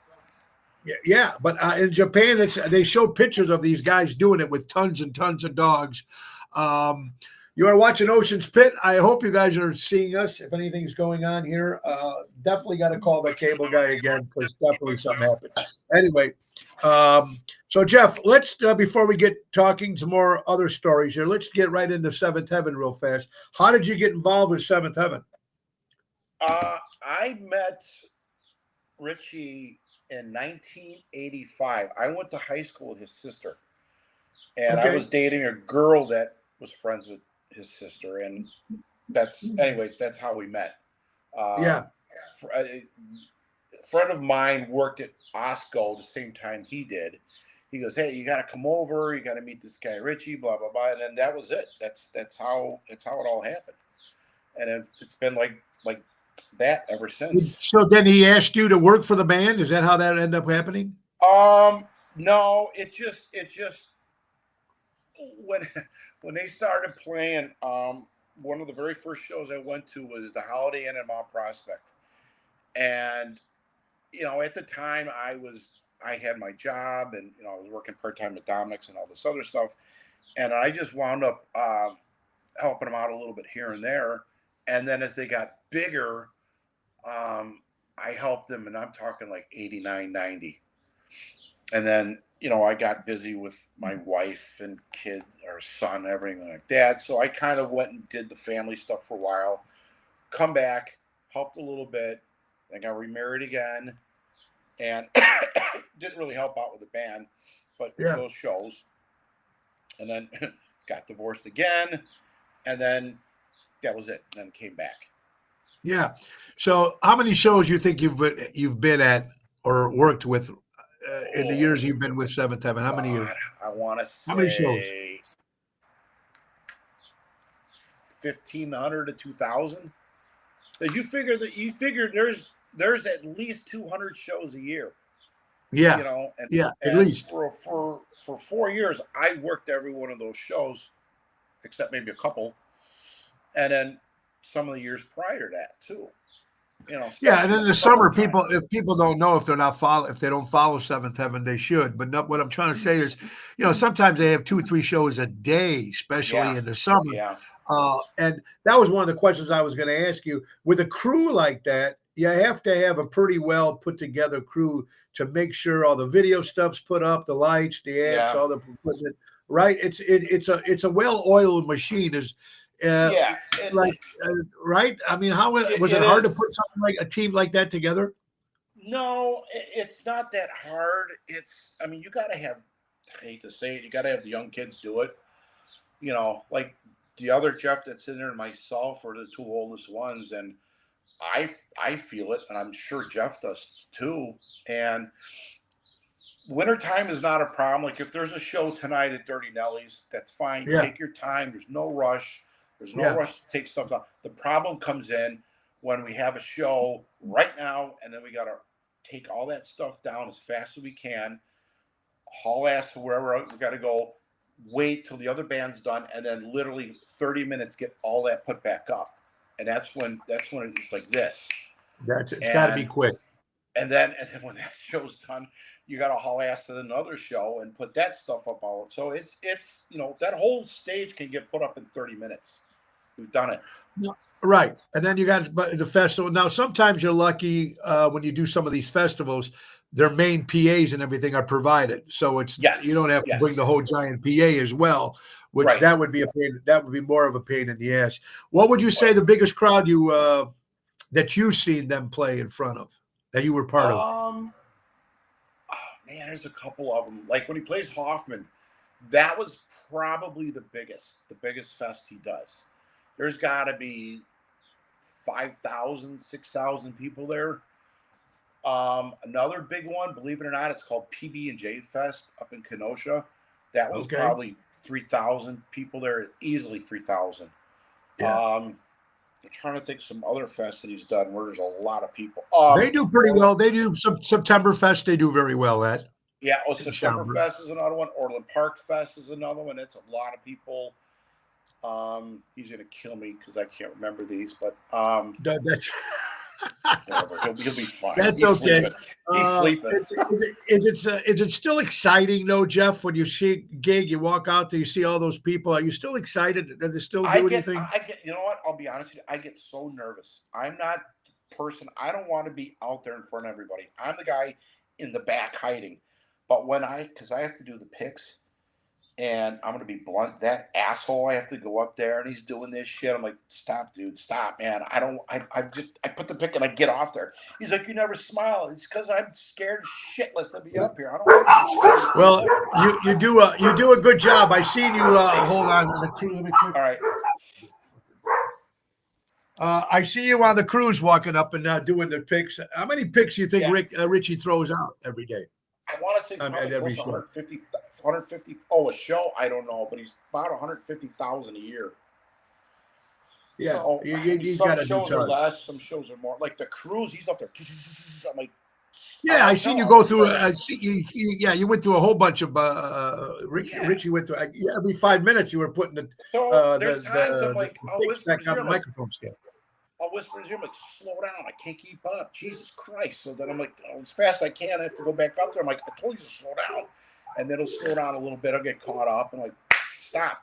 [SPEAKER 1] Yeah, but in Japan, they show pictures of these guys doing it with tons and tons of dogs. You are watching Ocean's Pit. I hope you guys are seeing us. If anything's going on here, definitely got to call the cable guy again because definitely something happened. Anyway, so Jeff, let's before we get talking some more other stories here, let's get right into Seventh Heaven real fast. How did you get involved with Seventh Heaven?
[SPEAKER 2] I met Richie in 1985. I went to high school with his sister, and I was dating a girl that was friends with his sister, and that's how we met. A friend of mine worked at Osco the same time he did. He goes, "Hey, you got to come over. You got to meet this guy Richie." Blah blah blah, and then that was it. That's how it all happened, and it's been like that ever since.
[SPEAKER 1] So then he asked you to work for the band. Is that how that ended up happening?
[SPEAKER 2] No, it just when they started playing, one of the very first shows I went to was the Holiday Inn in Mount Prospect, and at the time I had my job, and I was working part-time at Dominic's and all this other stuff, and I just wound up helping them out a little bit here and there, and then as they got bigger, I helped them, and I'm talking like 89, 90, and then I got busy with my wife and kids, or son, everything like that. So I kind of went and did the family stuff for a while. Come back, helped a little bit, then got remarried again, and didn't really help out with the band, but with
[SPEAKER 1] Yeah.
[SPEAKER 2] those shows. And then got divorced again, and then that was it. And then came back.
[SPEAKER 1] Yeah. So, how many shows you think you've been at or worked with in the years
[SPEAKER 2] Oh
[SPEAKER 1] you've been with Seventh Heaven? How many years?
[SPEAKER 2] God, I want to
[SPEAKER 1] How many shows?
[SPEAKER 2] say 1,500 to 2,000. Because you figure there's at least 200 shows a year.
[SPEAKER 1] Yeah.
[SPEAKER 2] And
[SPEAKER 1] Yeah. At
[SPEAKER 2] and
[SPEAKER 1] least.
[SPEAKER 2] for 4 years I worked every one of those shows except maybe a couple, and then some of the years prior to that too.
[SPEAKER 1] Yeah, and
[SPEAKER 2] Especially in
[SPEAKER 1] in
[SPEAKER 2] the
[SPEAKER 1] the summer,
[SPEAKER 2] summertime.
[SPEAKER 1] people if people don't know if they don't follow Seventh Heaven, they should. But not, what I'm trying to say is, sometimes they have 2 or 3 shows a day, especially
[SPEAKER 2] Yeah,
[SPEAKER 1] in the summer.
[SPEAKER 2] yeah,
[SPEAKER 1] And that was one of the questions I was going to ask you. With a crew like that, you have to have a pretty well put together crew to make sure all the video stuff's put up, the lights, the amps,
[SPEAKER 2] yeah,
[SPEAKER 1] all the equipment. Right? It's a well oiled machine. Is uh,
[SPEAKER 2] yeah. It,
[SPEAKER 1] like right? I mean, how
[SPEAKER 2] it
[SPEAKER 1] was it
[SPEAKER 2] it
[SPEAKER 1] hard to
[SPEAKER 2] is.
[SPEAKER 1] put something like a team like that together?
[SPEAKER 2] No, it's not that hard. I mean, you got to have. I hate to say it, you got to have the young kids do it. Like the other Jeff that's in there, and myself are the two oldest ones, and I feel it, and I'm sure Jeff does too. And wintertime is not a problem. Like if there's a show tonight at Dirty Nelly's, that's fine.
[SPEAKER 1] Yeah,
[SPEAKER 2] Take your time. There's no rush. There's no
[SPEAKER 1] yeah,
[SPEAKER 2] rush to take stuff out. The problem comes in when we have a show right now, and then we got to take all that stuff down as fast as we can, haul ass to wherever we got to go, wait till the other band's done, and then literally 30 minutes get all that put back up. And that's when it's like this.
[SPEAKER 1] it's got to be
[SPEAKER 2] And
[SPEAKER 1] quick.
[SPEAKER 2] and then when that show's done, you got to haul ass to another show and put that stuff up all. So it's that whole stage can get put up in 30 minutes. We've done it.
[SPEAKER 1] No, right. And then you got the festival. Now, sometimes you're lucky when you do some of these festivals, their main PAs and everything are provided. So you don't
[SPEAKER 2] Yes,
[SPEAKER 1] have to bring the
[SPEAKER 2] yes,
[SPEAKER 1] whole giant PA as well, which
[SPEAKER 2] right.
[SPEAKER 1] that would be a pain. That would be more of a pain in the ass. What would you say
[SPEAKER 2] Right.
[SPEAKER 1] the biggest crowd that you've seen them play in front of that you were part of?
[SPEAKER 2] Oh man, there's a couple of them. Like when he plays Hoffman, that was probably the biggest fest he does. There's got to be 5,000, 6,000 people there. Another big one, believe it or not, it's called PB&J Fest up in Kenosha. That was
[SPEAKER 1] Okay.
[SPEAKER 2] probably 3,000 people there, easily 3,000.
[SPEAKER 1] Yeah.
[SPEAKER 2] I'm trying to think some other fests that he's done where there's a lot of people.
[SPEAKER 1] They do pretty well. They do some September Fest. They do very well at
[SPEAKER 2] Yeah,
[SPEAKER 1] in
[SPEAKER 2] September
[SPEAKER 1] Schaumburg.
[SPEAKER 2] Fest is another one. Orland Park Fest is another one. It's a lot of people. He's gonna kill me because I can't remember these, but
[SPEAKER 1] That's
[SPEAKER 2] whatever. He'll be fine.
[SPEAKER 1] that's
[SPEAKER 2] He's
[SPEAKER 1] okay.
[SPEAKER 2] sleeping. He's sleeping.
[SPEAKER 1] Is it still exciting though, Jeff? When you see a gig, you walk out there, you see all those people. Are you still excited that they still
[SPEAKER 2] I
[SPEAKER 1] do
[SPEAKER 2] get,
[SPEAKER 1] anything?
[SPEAKER 2] I get. You know what? I'll be honest with you. I get so nervous. I'm not the person. I don't want to be out there in front of everybody. I'm the guy in the back hiding. But because I have to do the picks, and I'm gonna be blunt, that asshole, I have to go up there and he's doing this shit. I'm like, stop, dude, stop, man. I put the pick and I get off there. He's like, you never smile. It's because I'm scared shitless to be up here. I don't want to be scared.
[SPEAKER 1] Well, you do a good job. I seen you. Hold on to the crew. Let me
[SPEAKER 2] All right.
[SPEAKER 1] I see you on the cruise walking up and doing the picks. How many picks do you think
[SPEAKER 2] Yeah.
[SPEAKER 1] Richie throws out every day?
[SPEAKER 2] I want to say
[SPEAKER 1] At
[SPEAKER 2] probably
[SPEAKER 1] every
[SPEAKER 2] close to
[SPEAKER 1] show.
[SPEAKER 2] 150. Oh, a show? I don't know, but he's about 150,000 a year.
[SPEAKER 1] Yeah,
[SPEAKER 2] So
[SPEAKER 1] he's
[SPEAKER 2] some
[SPEAKER 1] got to do
[SPEAKER 2] shows are
[SPEAKER 1] tons.
[SPEAKER 2] less, some shows are more. Like the cruise, he's up there. I'm like,
[SPEAKER 1] Yeah, I
[SPEAKER 2] like,
[SPEAKER 1] seen
[SPEAKER 2] no,
[SPEAKER 1] you
[SPEAKER 2] I'm
[SPEAKER 1] go
[SPEAKER 2] just
[SPEAKER 1] through.
[SPEAKER 2] trying to-
[SPEAKER 1] I see you went through a whole bunch of.
[SPEAKER 2] Yeah.
[SPEAKER 1] Richie went through every 5 minutes. You were putting
[SPEAKER 2] So there's times I'm
[SPEAKER 1] the
[SPEAKER 2] like, I'll
[SPEAKER 1] picks
[SPEAKER 2] whisper in
[SPEAKER 1] back
[SPEAKER 2] his
[SPEAKER 1] on
[SPEAKER 2] ear,
[SPEAKER 1] the
[SPEAKER 2] I'm like,
[SPEAKER 1] microphone stand.
[SPEAKER 2] I'm like, slow down. I can't keep up. Jesus Christ. So then I'm like, as fast as I can. I have to go back up there. I'm like, I told you to slow down. And then it'll slow down a little bit. I'll get caught up and like, stop.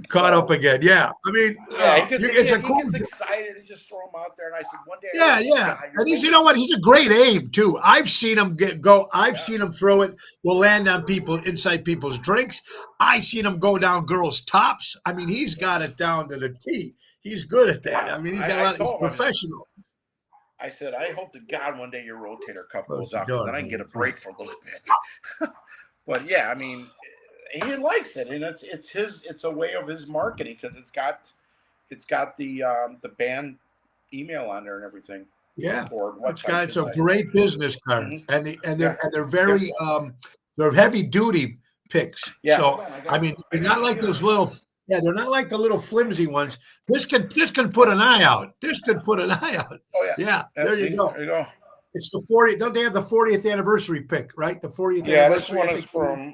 [SPEAKER 1] Caught up again. Yeah. I mean,
[SPEAKER 2] Yeah,
[SPEAKER 1] it's a
[SPEAKER 2] he
[SPEAKER 1] cool.
[SPEAKER 2] gets excited and just throw him out there. And I said, one day,
[SPEAKER 1] Yeah, yeah. And he's, you know what? He's a great aim too. I've seen him go. I've seen him throw it. Will land on people inside people's drinks. I've seen him go down girls' tops. I mean, he's got it down to the T. He's good at that. I mean, he's got a lot. He's professional.
[SPEAKER 2] I said, I hope to God one day your rotator cuff goes out,
[SPEAKER 1] because
[SPEAKER 2] then I can get a break for a little bit. But yeah, I mean, he likes it, and it's a way of his marketing because it's got the band email on there and everything.
[SPEAKER 1] Yeah,
[SPEAKER 2] it's
[SPEAKER 1] got some great business cards, and they're very they're heavy duty picks.
[SPEAKER 2] Yeah.
[SPEAKER 1] So I mean, they're not like those little. Yeah, they're not like the little flimsy ones. This can put an eye out. This could put an eye out.
[SPEAKER 2] Oh yeah.
[SPEAKER 1] Yeah. There you go.
[SPEAKER 2] There you go.
[SPEAKER 1] It's the 40th. Don't they have the 40th anniversary pick, right? The 40th
[SPEAKER 2] yeah,
[SPEAKER 1] anniversary.
[SPEAKER 2] Yeah,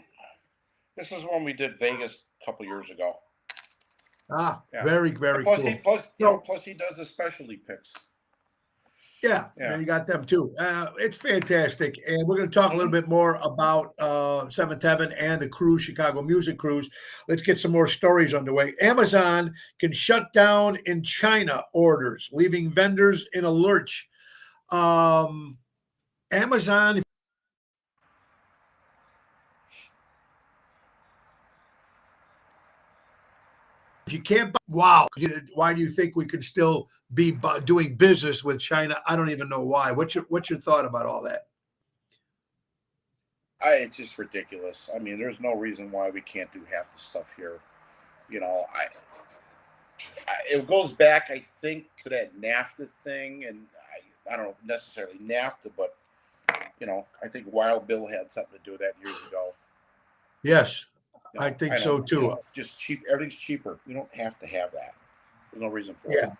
[SPEAKER 2] this is when we did Vegas a couple years ago.
[SPEAKER 1] Ah, yeah. Very, very cool.
[SPEAKER 2] Plus he does the specialty picks.
[SPEAKER 1] Yeah, and you got them too. It's fantastic. And we're going to talk a little bit more about Seventh Heaven and the cruise, Chicago Music Cruise. Let's get some more stories underway. Amazon can shut down in China orders, leaving vendors in a lurch. Amazon. If you can't buy, wow, why do you think we could still be doing business with China? I don't even know why. What's your thought about all that?
[SPEAKER 2] It's just ridiculous. I mean, there's no reason why we can't do half the stuff here. You know, it goes back, I think, to that NAFTA thing, and I don't know necessarily NAFTA, but you know, I think Wild Bill had something to do with that years ago.
[SPEAKER 1] Yes. I think so too.
[SPEAKER 2] You know, just cheap. Everything's cheaper. We don't have to have that. There's no reason for it.
[SPEAKER 1] Yeah.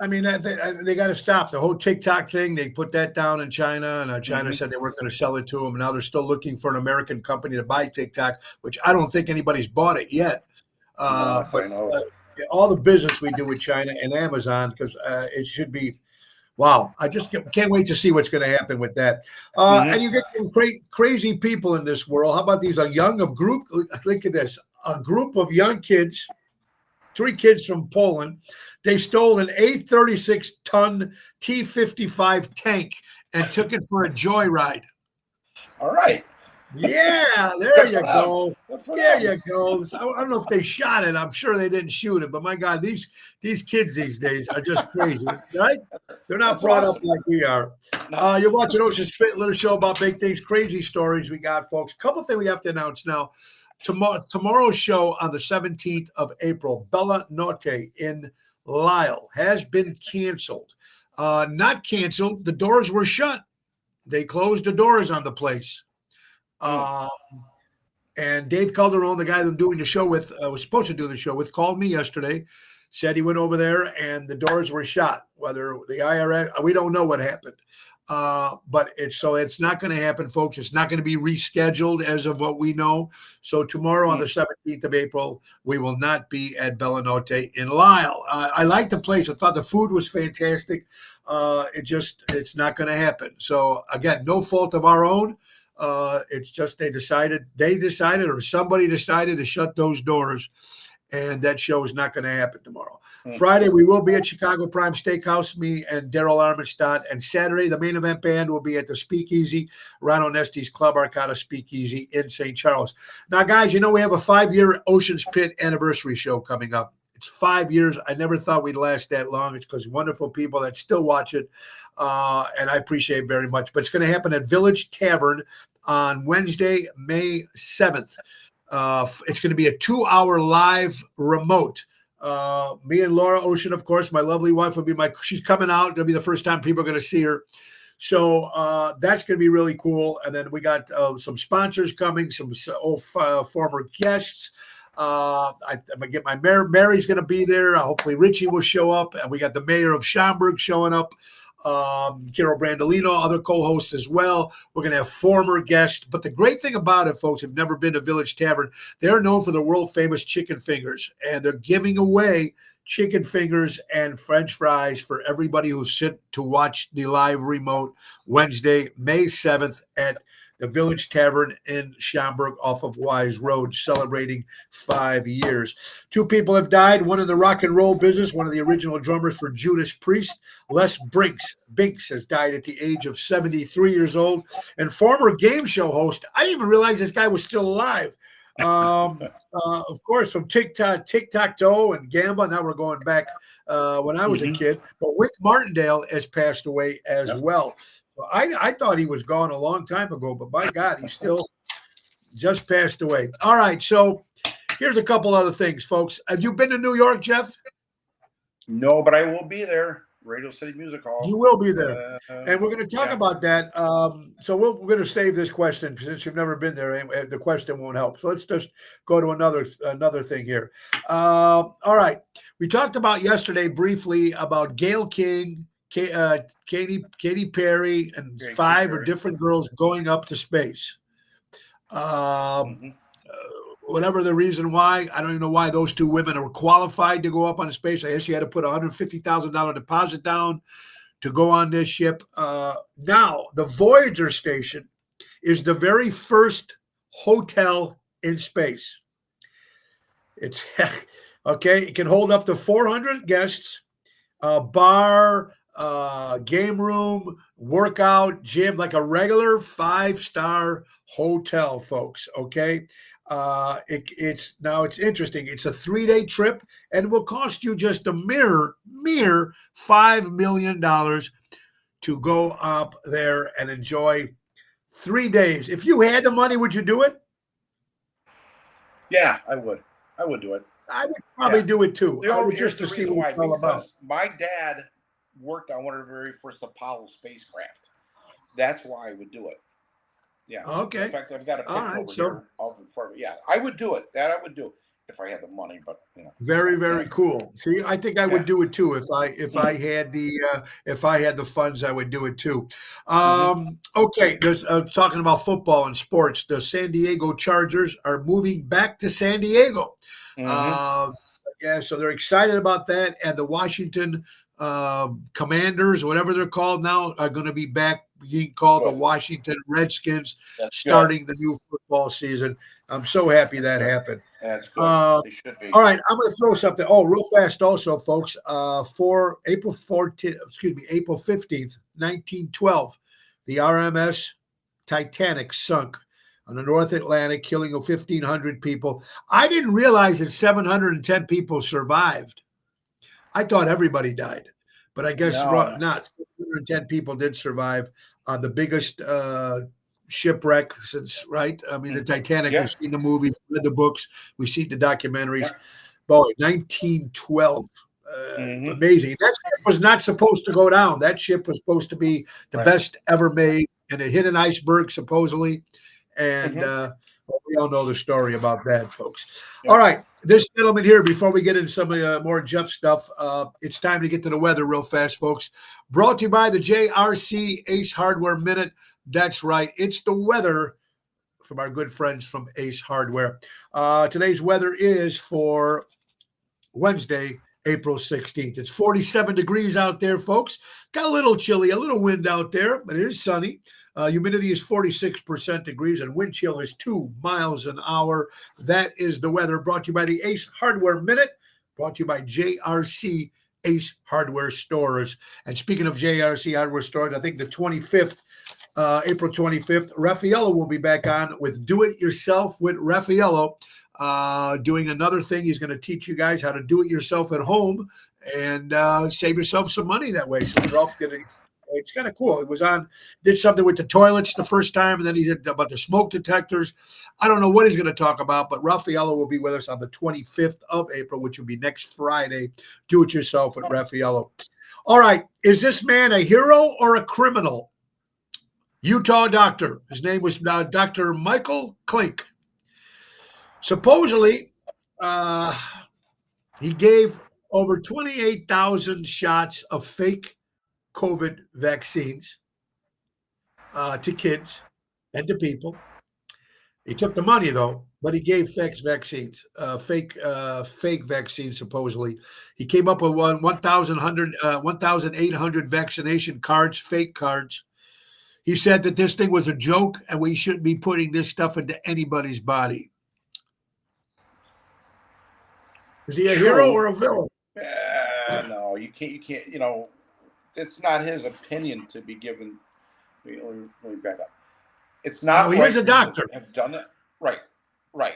[SPEAKER 1] I mean, they got to stop the whole TikTok thing. They put that down in China, and China said they weren't going to sell it to them. And now they're still looking for an American company to buy TikTok, which I don't think anybody's bought it yet. But all the business we do with China and Amazon, because it should be. Wow, I just can't wait to see what's going to happen with that. And you get some crazy people in this world. How about these? Look at this. A group of young kids, 3 kids from Poland. They stole an 836-ton T-55 tank and took it for a joyride.
[SPEAKER 2] All right.
[SPEAKER 1] Yeah, there you go. There you go. I don't know if they shot it. I'm sure they didn't shoot it, but my God, these kids these days are just crazy, right? They're not brought up like we are. You're watching Ocean Spit, little show about big things, crazy stories we got, folks. A couple things we have to announce now. Tomorrow's show on the 17th of April, Bella Notte in Lisle, has been canceled. Not canceled. The doors were shut. They closed the doors on the place. And Dave Calderon, the guy I'm doing the show with, was supposed to do the show with, called me yesterday, said he went over there and the doors were shut. Whether the IRS, we don't know what happened. But it's not going to happen, folks. It's not going to be rescheduled as of what we know. So tomorrow on the 17th of April, we will not be at Bella Notte in Lisle. I like the place. I thought the food was fantastic. It's not going to happen. So again, no fault of our own. It's just they decided, or somebody decided to shut those doors, and that show is not going to happen tomorrow. Friday, we will be at Chicago Prime Steakhouse, me and Daryl Armenstadt. And Saturday, the main event band will be at the Speakeasy, Rhino Nesti's Club Arcata Speakeasy in St. Charles. Now, guys, you know we have a 5-year Ocean's Pit anniversary show coming up. It's 5 years. I never thought we'd last that long. It's because wonderful people that still watch it, and I appreciate it very much. But it's going to happen at Village Tavern on Wednesday, May 7th. It's going to be a 2-hour live remote. Me and Laura Ocean, of course, my lovely wife will be she's coming out. It'll be the first time people are going to see her. So that's going to be really cool. And then we got some sponsors coming, some former guests. I'm gonna get my mayor. Mary's gonna be there. Hopefully Richie will show up, and we got the mayor of Schaumburg showing up. Carol Brandolino, other co-hosts as well. We're gonna have former guests. But the great thing about it, folks, have never been to Village Tavern. They're known for the world famous chicken fingers, and they're giving away chicken fingers and French fries for everybody who's sit to watch the live remote Wednesday, May 7th at the Village Tavern in Schaumburg off of Wise Road, celebrating 5 years. 2 people have died, one in the rock and roll business, one of the original drummers for Judas Priest. Les Binks has died at the age of 73 years old, and former game show host. I didn't even realize this guy was still alive. Of course, from Tic-Tac-Toe and Gamba. Now we're going back when I was a kid. But Wick Martindale has passed away as well. So I thought he was gone a long time ago, but by God, he still just passed away. All right, so here's a couple other things, folks. Have you been to New York, Jeff?
[SPEAKER 2] No, but I will be there. Radio City Music Hall.
[SPEAKER 1] You will be there, and we're going to talk about that. So we're going to save this question since you've never been there. And the question won't help. So let's just go to another thing here. All right, we talked about yesterday briefly about Gayle King, Katy Perry, and 5 different girls going up to space. Whatever the reason why, I don't even know why those 2 women are qualified to go up on space. I guess you had to put a $150,000 deposit down to go on this ship. Now, the Voyager station is the very first hotel in space. It's okay. It can hold up to 400 guests, bar, game room, workout, gym, like a regular 5-star hotel, folks. Okay. It's interesting. It's a 3-day trip and will cost you just a mere $5 million to go up there and enjoy 3 days. If you had the money, would you do it?
[SPEAKER 2] Yeah, I would. I would do it.
[SPEAKER 1] I would probably do it too.
[SPEAKER 2] Just
[SPEAKER 1] to see what it's all about.
[SPEAKER 2] My dad worked on one of the very first Apollo spacecraft. That's why I would do it. Yeah.
[SPEAKER 1] Okay.
[SPEAKER 2] In fact, I've got a picture here off in front of me. Yeah, I would do it. That I would do if I had the money. But
[SPEAKER 1] very, very cool. See, I think I would do it too if I had the funds. I would do it too. Okay. There's talking about football and sports. The San Diego Chargers are moving back to San Diego. Yeah, so they're excited about that, and the Washington Commanders, whatever they're called now, are going to be back being called the Washington Redskins. Starting the new football season. I'm so happy that happened.
[SPEAKER 2] That's good. They should be.
[SPEAKER 1] All right, I'm going to throw something. Oh, real fast, also, folks. For April 15th, 1912, the RMS Titanic sunk on the North Atlantic, killing 1,500 people. I didn't realize that 710 people survived. I thought everybody died, but I guess not. 710 people did survive on the biggest shipwreck since, right? I mean, the Titanic, we've seen the movies, read the books, we've seen the documentaries. Boy, 1912. Amazing. That ship was not supposed to go down. That ship was supposed to be the best ever made, and it hit an iceberg, supposedly. And we all know the story about that, folks. All right. This gentleman here, before we get into some more Jeff stuff, it's time to get to the weather real fast, folks. Brought to you by the JRC Ace Hardware Minute. That's right. It's the weather from our good friends from Ace Hardware. Today's weather is for Wednesday, April 16th. It's 47 degrees out there, folks. Got a little chilly, a little wind out there, but it is sunny. Humidity is 46% degrees, and wind chill is 2 miles an hour. That is the weather, brought to you by the Ace Hardware Minute, brought to you by JRC Ace Hardware Stores. And speaking of JRC Hardware Stores, I think the 25th, April 25th, Raffaello will be back on with Do It Yourself with Raffaello, doing another thing. He's going to teach you guys how to do it yourself at home and save yourself some money that way. So Ralph it's kind of cool. It was did something with the toilets the first time, and then he said about the smoke detectors. I don't know what he's going to talk about, but Raffaello will be with us on the 25th of April, which will be next Friday. Do it yourself with Raffaello. All right. Is this man a hero or a criminal? Utah doctor. His name was Dr. Michael Klink. Supposedly, he gave over 28,000 shots of fake COVID vaccines to kids and to people. He took the money, though, but he gave fake vaccines, fake vaccines, supposedly. He came up with 1,800 vaccination cards, fake cards. He said that this thing was a joke and we shouldn't be putting this stuff into anybody's body. Is he a hero
[SPEAKER 2] True.
[SPEAKER 1] or a villain?
[SPEAKER 2] No, you can't. You can't. You know, it's not his opinion to be given. Let me back up. It's not
[SPEAKER 1] No, he
[SPEAKER 2] right
[SPEAKER 1] is a
[SPEAKER 2] for him to
[SPEAKER 1] doctor.
[SPEAKER 2] have done that. Right. Right.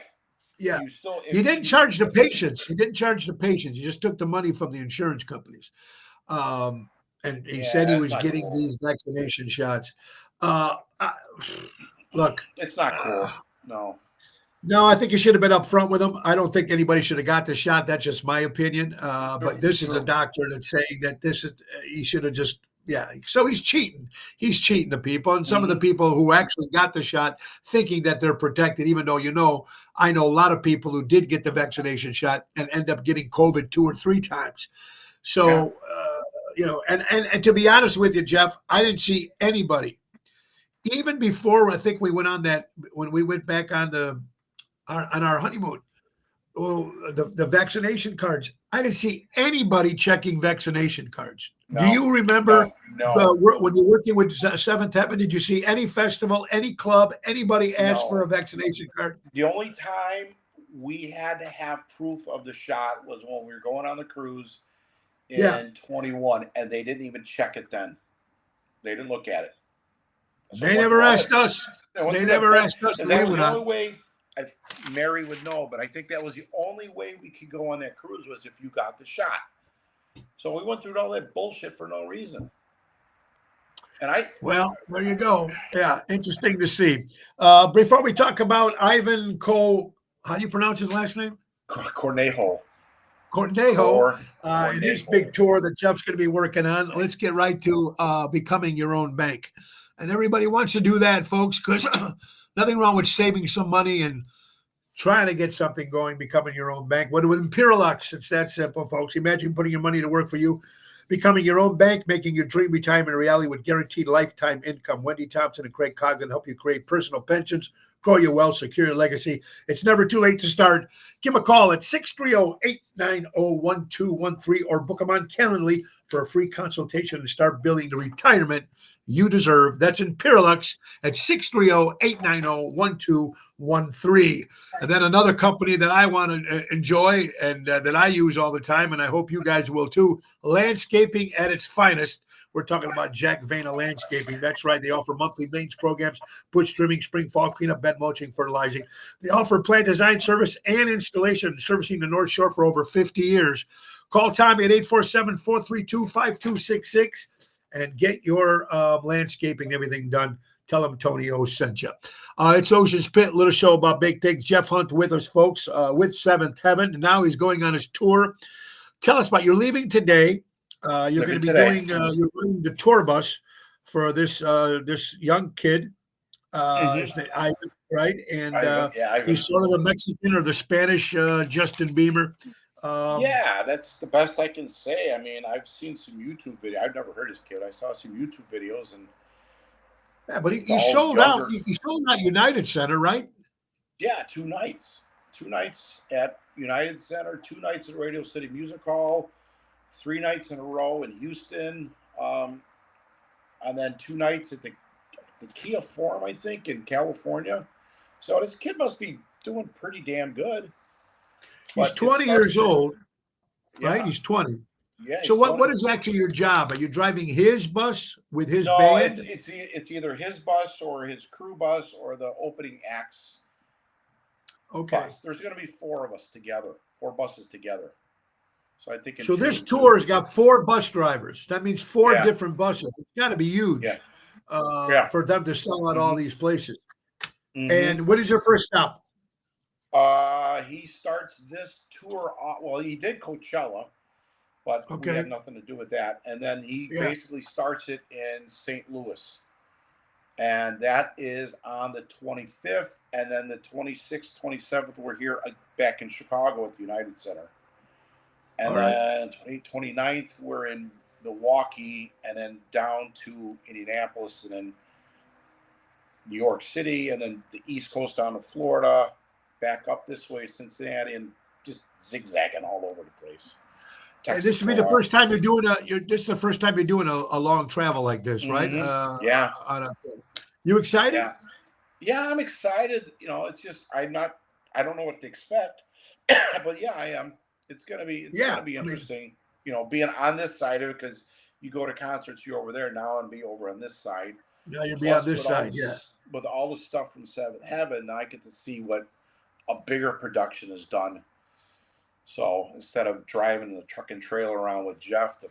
[SPEAKER 1] Yeah.
[SPEAKER 2] You still.
[SPEAKER 1] He didn't charge the patients. He didn't charge the patients. He just took the money from the insurance companies. And he
[SPEAKER 2] Yeah,
[SPEAKER 1] said he
[SPEAKER 2] that's
[SPEAKER 1] was
[SPEAKER 2] not
[SPEAKER 1] getting
[SPEAKER 2] cool.
[SPEAKER 1] these vaccination shots. Uh, I, look,
[SPEAKER 2] It's not
[SPEAKER 1] uh,
[SPEAKER 2] cool. No.
[SPEAKER 1] no, I think you should have been upfront with him. I don't think anybody should have got the shot. That's just my opinion. But this is a
[SPEAKER 2] True.
[SPEAKER 1] doctor that's saying that this is he should have just yeah. So he's cheating. He's cheating the people, and some of the
[SPEAKER 2] Mhm.
[SPEAKER 1] people who actually got the shot thinking that they're protected, even though I know a lot of people who did get the vaccination shot and end up getting COVID 2 or 3 times.
[SPEAKER 2] Yeah.
[SPEAKER 1] So and to be honest with you, Jeff, I didn't see anybody even before I think we went on that when we went back on our honeymoon. Oh, the vaccination cards. I didn't see anybody checking vaccination cards. Do
[SPEAKER 2] No.
[SPEAKER 1] you remember
[SPEAKER 2] No. No.
[SPEAKER 1] when you're working with Seventh Heaven? Did you see any festival, any club, anybody ask for
[SPEAKER 2] No.
[SPEAKER 1] a vaccination card?
[SPEAKER 2] The only time we had to have proof of the shot was when we were going on the cruise
[SPEAKER 1] Yeah,
[SPEAKER 2] in 21, and they didn't even check it then. They didn't look at it. So
[SPEAKER 1] they
[SPEAKER 2] went
[SPEAKER 1] never
[SPEAKER 2] through all
[SPEAKER 1] asked
[SPEAKER 2] that.
[SPEAKER 1] us.
[SPEAKER 2] I went
[SPEAKER 1] They
[SPEAKER 2] through that
[SPEAKER 1] never
[SPEAKER 2] bull,
[SPEAKER 1] asked us
[SPEAKER 2] and
[SPEAKER 1] when
[SPEAKER 2] that
[SPEAKER 1] we
[SPEAKER 2] was
[SPEAKER 1] went
[SPEAKER 2] the only
[SPEAKER 1] on.
[SPEAKER 2] way. Mary would know, but I think that was the only way we could go on that cruise was if you got the shot. So we went through all that bullshit for no reason. And
[SPEAKER 1] Well, there you go. Yeah, interesting to see. Before we talk about Ivan Cole, how do you pronounce his last name?
[SPEAKER 2] Cornejo,
[SPEAKER 1] Cornejo, and his
[SPEAKER 2] Cornejo.
[SPEAKER 1] big tour that Jeff's going to be working on. Let's get right to becoming your own bank. And everybody wants to do that, folks, because nothing wrong with saving some money and trying to get something going, becoming your own bank. But with Imperialux, it's that simple, folks. Imagine putting your money to work for you, becoming your own bank, making your dream retirement a reality with guaranteed lifetime income. Wendy Thompson and Craig Coggan help you create personal pensions, grow your wealth, secure your legacy. It's never too late to start. Give them a call at 630-890-1213 or book them on Calendly for a free consultation and start building the retirement you deserve. That's Imperialux at 630-890-1213. And then another company that I want to enjoy and that I use all the time, and I hope you guys will too, landscaping at its finest. We're talking about Jack Vana Landscaping. That's right. They offer monthly maintenance programs, bush trimming, spring, fall cleanup, bed mulching, fertilizing. They offer plant design service and installation, servicing the North Shore for over 50 years. Call Tommy at 847-432-5266 and get your landscaping, everything done. Tell them Tony O sent you. It's Ocean's Pit, little show about big things. Jeff Hunt with us, folks, with Seventh Heaven. Now he's going on his tour. Tell us about you're leaving today. You're going to be
[SPEAKER 2] Today.
[SPEAKER 1] doing you're running the tour bus for this young kid, his name, Ivan, right? And
[SPEAKER 2] Ivan.
[SPEAKER 1] he's sort of the Mexican or the Spanish Justin Bieber.
[SPEAKER 2] Yeah, that's the best I can say. I mean, I've seen some YouTube videos. I've never heard his kid. I saw some YouTube videos, and
[SPEAKER 1] Yeah, but he
[SPEAKER 2] all
[SPEAKER 1] sold out.
[SPEAKER 2] younger.
[SPEAKER 1] He sold out United Center, right?
[SPEAKER 2] Yeah, 2 nights. 2 nights at United Center, 2 nights at Radio City Music Hall, 3 nights in a row in Houston, and then 2 nights at the Kia Forum, I think, in California. So this kid must be doing pretty damn good.
[SPEAKER 1] He's
[SPEAKER 2] But it
[SPEAKER 1] 20
[SPEAKER 2] starts.
[SPEAKER 1] years old, right?
[SPEAKER 2] Yeah,
[SPEAKER 1] He's 20.
[SPEAKER 2] yeah.
[SPEAKER 1] So
[SPEAKER 2] He's
[SPEAKER 1] what
[SPEAKER 2] 20.
[SPEAKER 1] is actually your job? Are you driving his bus with his
[SPEAKER 2] No,
[SPEAKER 1] band?
[SPEAKER 2] it's either his bus or his crew bus or the opening acts
[SPEAKER 1] Okay.
[SPEAKER 2] bus. There's going to be 4 of us together, 4 buses together. So I think in
[SPEAKER 1] So this
[SPEAKER 2] 2 and 2.
[SPEAKER 1] tour's got 4 bus drivers. That means 4
[SPEAKER 2] Yeah,
[SPEAKER 1] different buses. It's got to be
[SPEAKER 2] yeah,
[SPEAKER 1] huge
[SPEAKER 2] yeah.
[SPEAKER 1] for them to sell out all
[SPEAKER 2] hmm
[SPEAKER 1] these places.
[SPEAKER 2] hmm
[SPEAKER 1] And what is your first stop?
[SPEAKER 2] He starts this tour. Well, he did Coachella, but we
[SPEAKER 1] Okay.
[SPEAKER 2] had nothing to do with that. And then he
[SPEAKER 1] Yeah.
[SPEAKER 2] basically starts it in St. Louis, and that is on the 25th, and then the 26th, 27th. We're here back in Chicago at the United Center, and
[SPEAKER 1] All right.
[SPEAKER 2] then 29th we're in Milwaukee, and then down to Indianapolis, and then New York City, and then the East Coast down to Florida, back up this way, Cincinnati, and just zigzagging all over the place.
[SPEAKER 1] And
[SPEAKER 2] Texas
[SPEAKER 1] this will be the
[SPEAKER 2] Co-op.
[SPEAKER 1] first time you're doing this is the first time you're doing a long travel like this, right?
[SPEAKER 2] Yeah,
[SPEAKER 1] You excited?
[SPEAKER 2] yeah, yeah. I'm excited. It's just I don't know what to expect, but yeah, I am. It's
[SPEAKER 1] Yeah.
[SPEAKER 2] gonna be
[SPEAKER 1] I mean,
[SPEAKER 2] interesting. Being on this side of it because you go to concerts, you're over there now, and be over on this side.
[SPEAKER 1] now you'll be on
[SPEAKER 2] Plus,
[SPEAKER 1] this side. Yeah.
[SPEAKER 2] with all the stuff from Seventh Heaven, I get to see what a bigger production is done. So instead of driving the truck and trailer around with Jeff to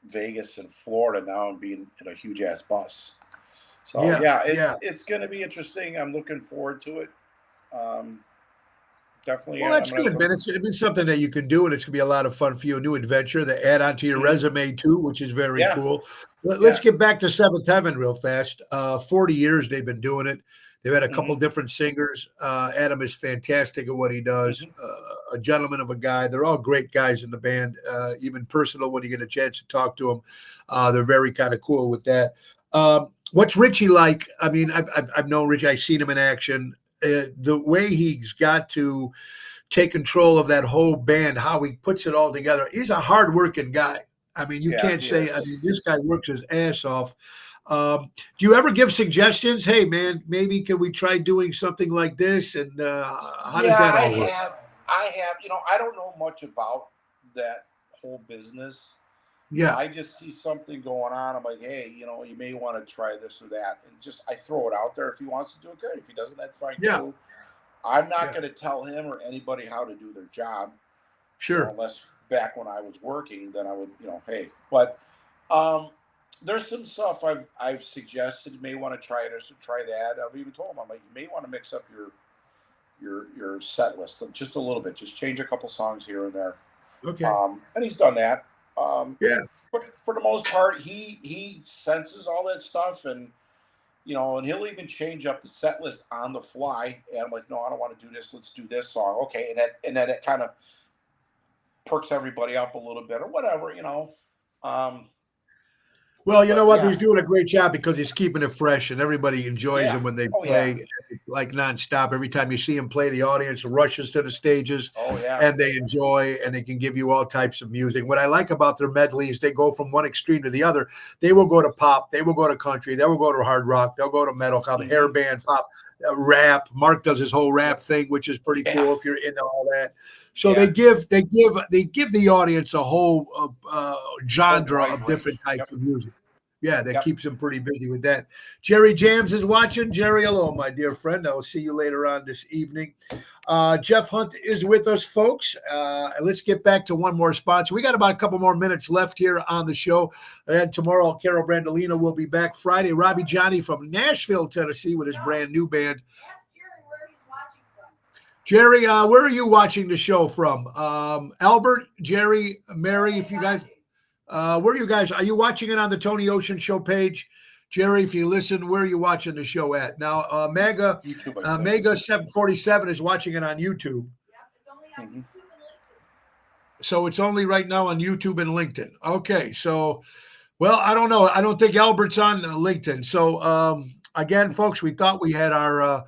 [SPEAKER 2] Vegas and Florida, now I'm being in a huge ass bus. So
[SPEAKER 1] Yeah.
[SPEAKER 2] yeah,
[SPEAKER 1] Yeah.
[SPEAKER 2] it's going to be interesting. I'm looking forward to it. Um, Definitely,
[SPEAKER 1] Well,
[SPEAKER 2] I'm
[SPEAKER 1] that's
[SPEAKER 2] going to have
[SPEAKER 1] good,
[SPEAKER 2] to.
[SPEAKER 1] man. It's something that you can do, and it's gonna be a lot of fun for you. A new adventure to add onto your
[SPEAKER 2] Mhm.
[SPEAKER 1] resume too, which is very
[SPEAKER 2] Yeah,
[SPEAKER 1] cool. Let's
[SPEAKER 2] yeah.
[SPEAKER 1] get back to Seventh Heaven real fast. 40 years they've been doing it. They've had a couple
[SPEAKER 2] Hmm.
[SPEAKER 1] different singers. Adam is fantastic at what he does.
[SPEAKER 2] Hmm.
[SPEAKER 1] A gentleman of a guy. They're all great guys in the band. Even personal when you get a chance to talk to them, they're very kind of cool with that. What's Richie like? I mean, I've known Richie. I've seen him in action. The way he's got to take control of that whole band, how he puts it all together. He's a hardworking guy. I mean, you
[SPEAKER 2] Yeah,
[SPEAKER 1] can't
[SPEAKER 2] he
[SPEAKER 1] say, I
[SPEAKER 2] is.
[SPEAKER 1] mean, this guy works his ass off. Do you ever give suggestions? Hey, man, maybe can we try doing something like this? And how does
[SPEAKER 2] Yeah,
[SPEAKER 1] that all work?
[SPEAKER 2] I have. I don't know much about that whole business.
[SPEAKER 1] Yeah,
[SPEAKER 2] I just see something going on. I'm like, hey, you may want to try this or that, and just I throw it out there. If he wants to do it, good. If he doesn't, that's fine
[SPEAKER 1] yeah,
[SPEAKER 2] too. I'm not
[SPEAKER 1] yeah,
[SPEAKER 2] going to tell him or anybody how to do their job.
[SPEAKER 1] sure.
[SPEAKER 2] Unless back when I was working, then I would, hey. But um, there's some stuff I've suggested. You may want to try this or try that. I've even told him, I'm like, you may want to mix up your set list just a little bit. Just change a couple songs here and there.
[SPEAKER 1] Okay.
[SPEAKER 2] And he's done that. Um,
[SPEAKER 1] Yeah.
[SPEAKER 2] but for the most part, he senses all that stuff, and he'll even change up the set list on the fly. And I'm like, no, I don't want to do this. Let's do this song, okay? And then it kind of perks everybody up a little bit or whatever. Um,
[SPEAKER 1] Well, you know
[SPEAKER 2] but
[SPEAKER 1] what?
[SPEAKER 2] yeah,
[SPEAKER 1] He's doing a great job because he's keeping it fresh, and everybody enjoys
[SPEAKER 2] yeah,
[SPEAKER 1] him when they
[SPEAKER 2] oh yeah,
[SPEAKER 1] play like nonstop. Every time you see him play, the audience rushes to the stages,
[SPEAKER 2] oh yeah,
[SPEAKER 1] and they enjoy, and they can give you all types of music. What I like about their medleys, they go from one extreme to the other. They will go to pop, they will go to country, they will go to hard rock, they'll go to metal, called hair
[SPEAKER 2] hmm,
[SPEAKER 1] band, pop, rap. Mark does his whole
[SPEAKER 2] yeah,
[SPEAKER 1] rap thing, which is pretty
[SPEAKER 2] yeah,
[SPEAKER 1] cool if you're into all that. So
[SPEAKER 2] yeah,
[SPEAKER 1] they give the audience a whole
[SPEAKER 2] whole
[SPEAKER 1] genre
[SPEAKER 2] wide
[SPEAKER 1] of different
[SPEAKER 2] range.
[SPEAKER 1] types
[SPEAKER 2] Yep,
[SPEAKER 1] of music. Yeah, that
[SPEAKER 2] yep.
[SPEAKER 1] keeps him pretty busy with that. Jerry Jams is watching. Jerry, hello, my dear friend. I will see you later on this evening. Jeff Hunt is with us, folks. And let's get back to one more sponsor. We got about a couple more minutes left here on the show. And tomorrow, Carol Brandolino will be back. Friday, Robbie Johnny from Nashville, Tennessee, with his brand new band. Jerry, where are you watching the show from? Albert, Jerry, Mary, if you guys. Where are you guys? Are you watching it on the Tony Ocean Show page? Jerry, if you listen, where are you watching the show at? Now,
[SPEAKER 2] YouTube, I think.
[SPEAKER 1] Mega 747 is watching it on YouTube.
[SPEAKER 2] Hmm.
[SPEAKER 1] So it's only right now on YouTube and LinkedIn. Okay. So, well, I don't know. I don't think Albert's on LinkedIn. So, again, folks, we thought we had our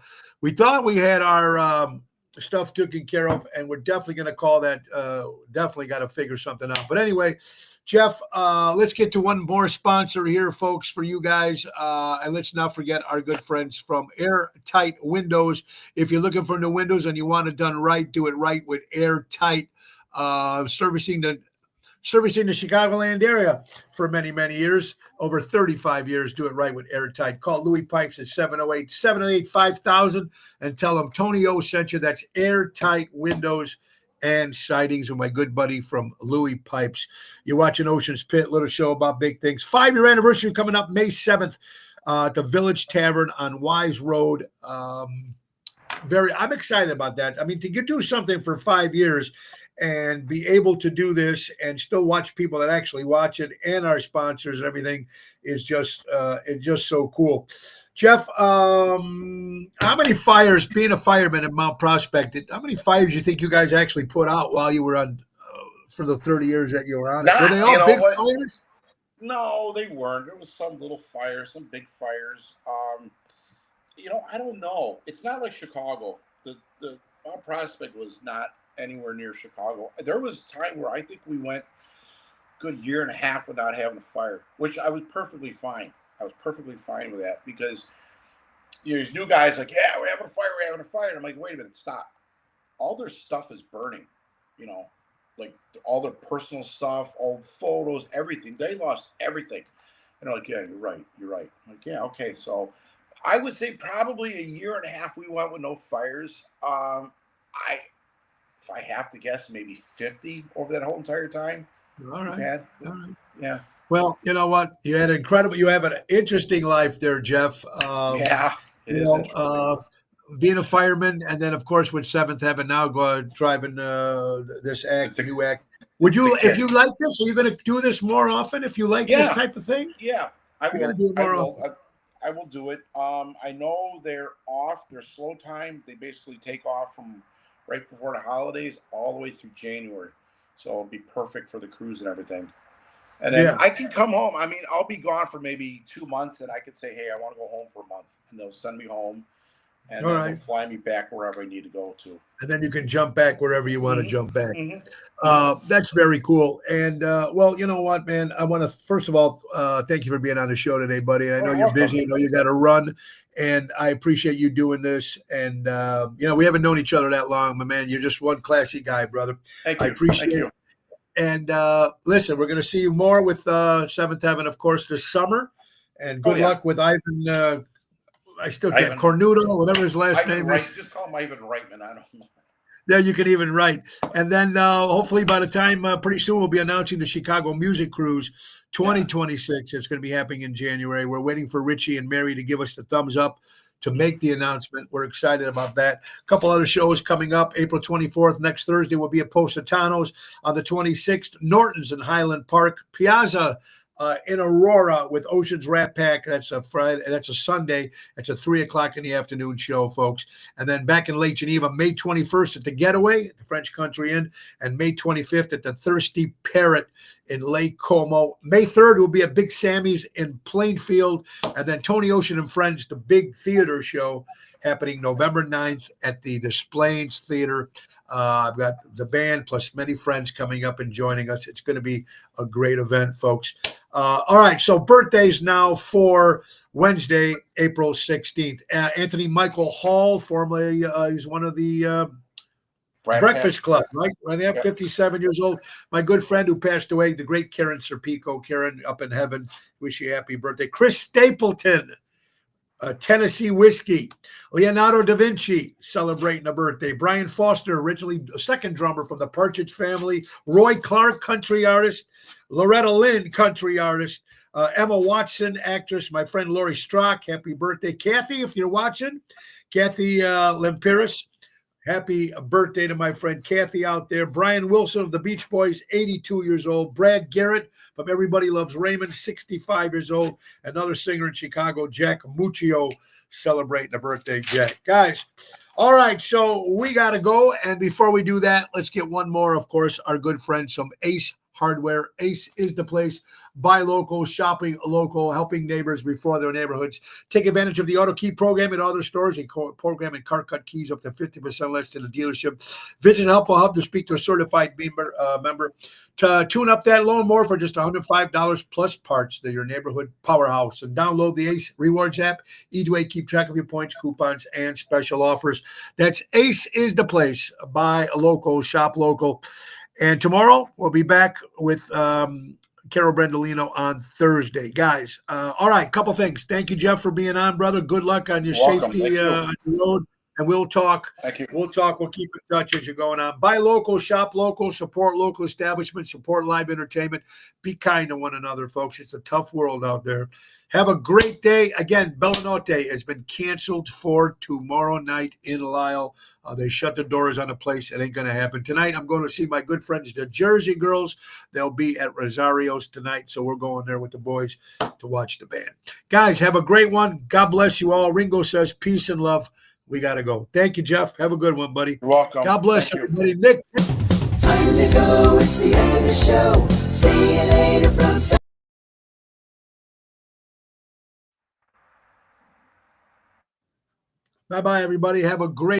[SPEAKER 1] stuff taken care of, and we're definitely going to call that. Definitely got to figure something out. But anyway, Jeff, let's get to one more sponsor here, folks, for you guys. And let's not forget our good friends from Airtight Windows. If you're looking for new windows and you want it done right, do it right with Airtight. Servicing the Chicagoland area for many, many years, over 35 years. Do it right with Airtight. Call Louis Pipes at 708-708-5000 and tell him Tony O sent you. That's Airtight Windows and Sidings, and my good buddy from Louis Pipes. You're watching Ocean's Pit, little show about big things. 5-year anniversary coming up May 7th at the Village Tavern on Wise Road. I'm excited about that. I mean, to do something for 5 years and be able to do this and still watch people that actually watch it and our sponsors and everything is just it's just so cool. Jeff, how many fires, being a fireman in Mount Prospect, how many fires do you think you guys actually put out while you were on for the 30 years that you were on it? Were
[SPEAKER 2] Not,
[SPEAKER 1] they
[SPEAKER 2] you
[SPEAKER 1] all
[SPEAKER 2] know
[SPEAKER 1] big
[SPEAKER 2] what?
[SPEAKER 1] fires?
[SPEAKER 2] No, they weren't. There was some little fires, some big fires. I don't know. It's not like Chicago. The Mount Prospect was not anywhere near Chicago. There was a time where I think we went good year and a half without having a fire, which I was perfectly fine. I was perfectly fine with that because these new guys like, yeah, we're having a fire, we're having a fire. And I'm like, wait a minute, stop. All their stuff is burning, you know, like all their personal stuff, old photos, everything. They lost everything. And they're like, yeah, you're right, you're right. I'm like, yeah, okay. So I would say probably a year and a half we went with no fires. I if I have to guess, maybe 50 over that whole entire time
[SPEAKER 1] All
[SPEAKER 2] we've
[SPEAKER 1] right.
[SPEAKER 2] had.
[SPEAKER 1] All right.
[SPEAKER 2] Yeah.
[SPEAKER 1] Well, you know what? You have an interesting life there, Jeff.
[SPEAKER 2] Yeah, it
[SPEAKER 1] You
[SPEAKER 2] is
[SPEAKER 1] know,
[SPEAKER 2] interesting.
[SPEAKER 1] being a fireman, and then of course with Seventh Heaven now, driving this
[SPEAKER 2] The,
[SPEAKER 1] act,
[SPEAKER 2] the,
[SPEAKER 1] new act. Would
[SPEAKER 2] the
[SPEAKER 1] you, if
[SPEAKER 2] kid.
[SPEAKER 1] you like this, are you going to do this more often? If you like this
[SPEAKER 2] Yeah,
[SPEAKER 1] type of thing,
[SPEAKER 2] yeah. I
[SPEAKER 1] you're going
[SPEAKER 2] will.
[SPEAKER 1] to do it
[SPEAKER 2] I
[SPEAKER 1] more
[SPEAKER 2] will.
[SPEAKER 1] often.
[SPEAKER 2] I will do it. I know they're off. Their slow time. They basically take off from right before the holidays all the way through January. So it'll be perfect for the cruise and everything. And then
[SPEAKER 1] Yeah.
[SPEAKER 2] I can come home. I mean, I'll be gone for maybe 2 months, and I could say, "Hey, I want to go home for a month," and they'll send me home, and
[SPEAKER 1] All
[SPEAKER 2] then they'll
[SPEAKER 1] right.
[SPEAKER 2] fly me back wherever I need to go to.
[SPEAKER 1] And then you can jump back wherever you want to
[SPEAKER 2] Hmm.
[SPEAKER 1] jump back.
[SPEAKER 2] Hmm. Hmm.
[SPEAKER 1] That's very cool. And well, you know what, man? I want to first of all thank you for being on the show today, buddy. And I
[SPEAKER 2] Oh,
[SPEAKER 1] know
[SPEAKER 2] you're
[SPEAKER 1] you're
[SPEAKER 2] welcome.
[SPEAKER 1] busy. I know you got to run, and I appreciate you doing this. And we haven't known each other that long, but man, you're just one classy guy, brother.
[SPEAKER 2] Thank
[SPEAKER 1] I
[SPEAKER 2] you. Thank
[SPEAKER 1] appreciate it.
[SPEAKER 2] you.
[SPEAKER 1] And listen, we're going to see you more with Seventh Heaven, of course, this summer. And
[SPEAKER 2] Oh
[SPEAKER 1] good
[SPEAKER 2] yeah,
[SPEAKER 1] luck with Ivan. I still can't
[SPEAKER 2] Ivan.
[SPEAKER 1] Cornudo, whatever his last
[SPEAKER 2] Ivan
[SPEAKER 1] name
[SPEAKER 2] Wright.
[SPEAKER 1] is.
[SPEAKER 2] Just call him Ivan Reitman. I don't know.
[SPEAKER 1] There you can even write. And then hopefully by the time pretty soon we'll be announcing the Chicago Music Cruise
[SPEAKER 2] Yeah.
[SPEAKER 1] 2026. It's going to be happening in January. We're waiting for Richie and Mary to give us the thumbs up to make the announcement. We're excited about that. A couple other shows coming up. April 24th, next Thursday, will be at Positano's. On the 26th, Norton's in Highland Park. Piazza in Aurora with Ocean's Rat Pack. That's a Friday. That's a Sunday. It's a 3 o'clock in the afternoon show, folks. And then back in Lake Geneva, May 21st at the Getaway at the French Country Inn, and May 25th at the Thirsty Parrot in Lake Como. May 3rd will be at Big Sammy's in Plainfield, and then Tony Ocean and Friends, the big theater show, happening November 9th at the Des Plaines Theater. I've got the band plus many friends coming up and joining us. It's going to be a great event, folks. All right, so birthdays now for Wednesday, April 16th. Anthony Michael Hall, formerly he's one of the
[SPEAKER 2] Brad Pack.
[SPEAKER 1] Breakfast Club, right? Well, they have
[SPEAKER 2] Yeah.
[SPEAKER 1] 57 years old. My good friend who passed away, the great Karen Serpico. Karen, up in heaven, wish you a happy birthday. Chris Stapleton, Tennessee Whiskey. Leonardo da Vinci celebrating a birthday. Brian Foster, originally a second drummer from the Partridge Family. Roy Clark, country artist. Loretta Lynn, country artist. Emma Watson, actress. My friend Laurie Strock, happy birthday. Kathy, if you're watching. Kathy Lempiris, happy birthday to my friend Kathy out there. Brian Wilson of the Beach Boys, 82 years old. Brad Garrett from Everybody Loves Raymond, 65 years old. Another singer in Chicago, Jack Muccio, celebrating a birthday, Jack. Guys, all right, so we got to go. And before we do that, let's get one more, of course, our good friends from Ace Hardware. Ace is the place. Buy local, shopping local, helping neighbors before their neighborhoods. Take advantage of the auto key program at other stores. They program and car cut keys up to 50% less than the dealership. Visit Helpful Hub to speak to a certified member to tune up that lawnmower for just $105 plus parts. They're your neighborhood powerhouse. And download the Ace Rewards app. Each way, keep track of your points, coupons, and special offers. That's Ace is the place. Buy local, shop local. And tomorrow we'll be back with Carol Brendolino on Thursday. Guys, all right, couple things. Thank you, Jeff, for being on, brother. Good luck on your
[SPEAKER 2] You're welcome.
[SPEAKER 1] safety
[SPEAKER 2] Thank you.
[SPEAKER 1] on the road. And we'll talk.
[SPEAKER 2] Thank you.
[SPEAKER 1] We'll talk. We'll keep in touch as you're going on. Buy local, shop local, support local establishments, support live entertainment. Be kind to one another, folks. It's a tough world out there. Have a great day. Again, Bellanotte has been canceled for tomorrow night in Lisle. They shut the doors on the place. It ain't going to happen. Tonight, I'm going to see my good friends, the Jersey Girls. They'll be at Rosario's tonight, so we're going there with the boys to watch the band. Guys, have a great one. God bless you all. Ringo says peace and love. We got to go. Thank you, Jeff. Have a good one, buddy.
[SPEAKER 2] You're welcome.
[SPEAKER 1] God bless
[SPEAKER 2] Thank you.
[SPEAKER 1] everybody. Nick.
[SPEAKER 3] Time to go, it's the end of the show. See you later from time.
[SPEAKER 1] Bye-bye, everybody. Have a great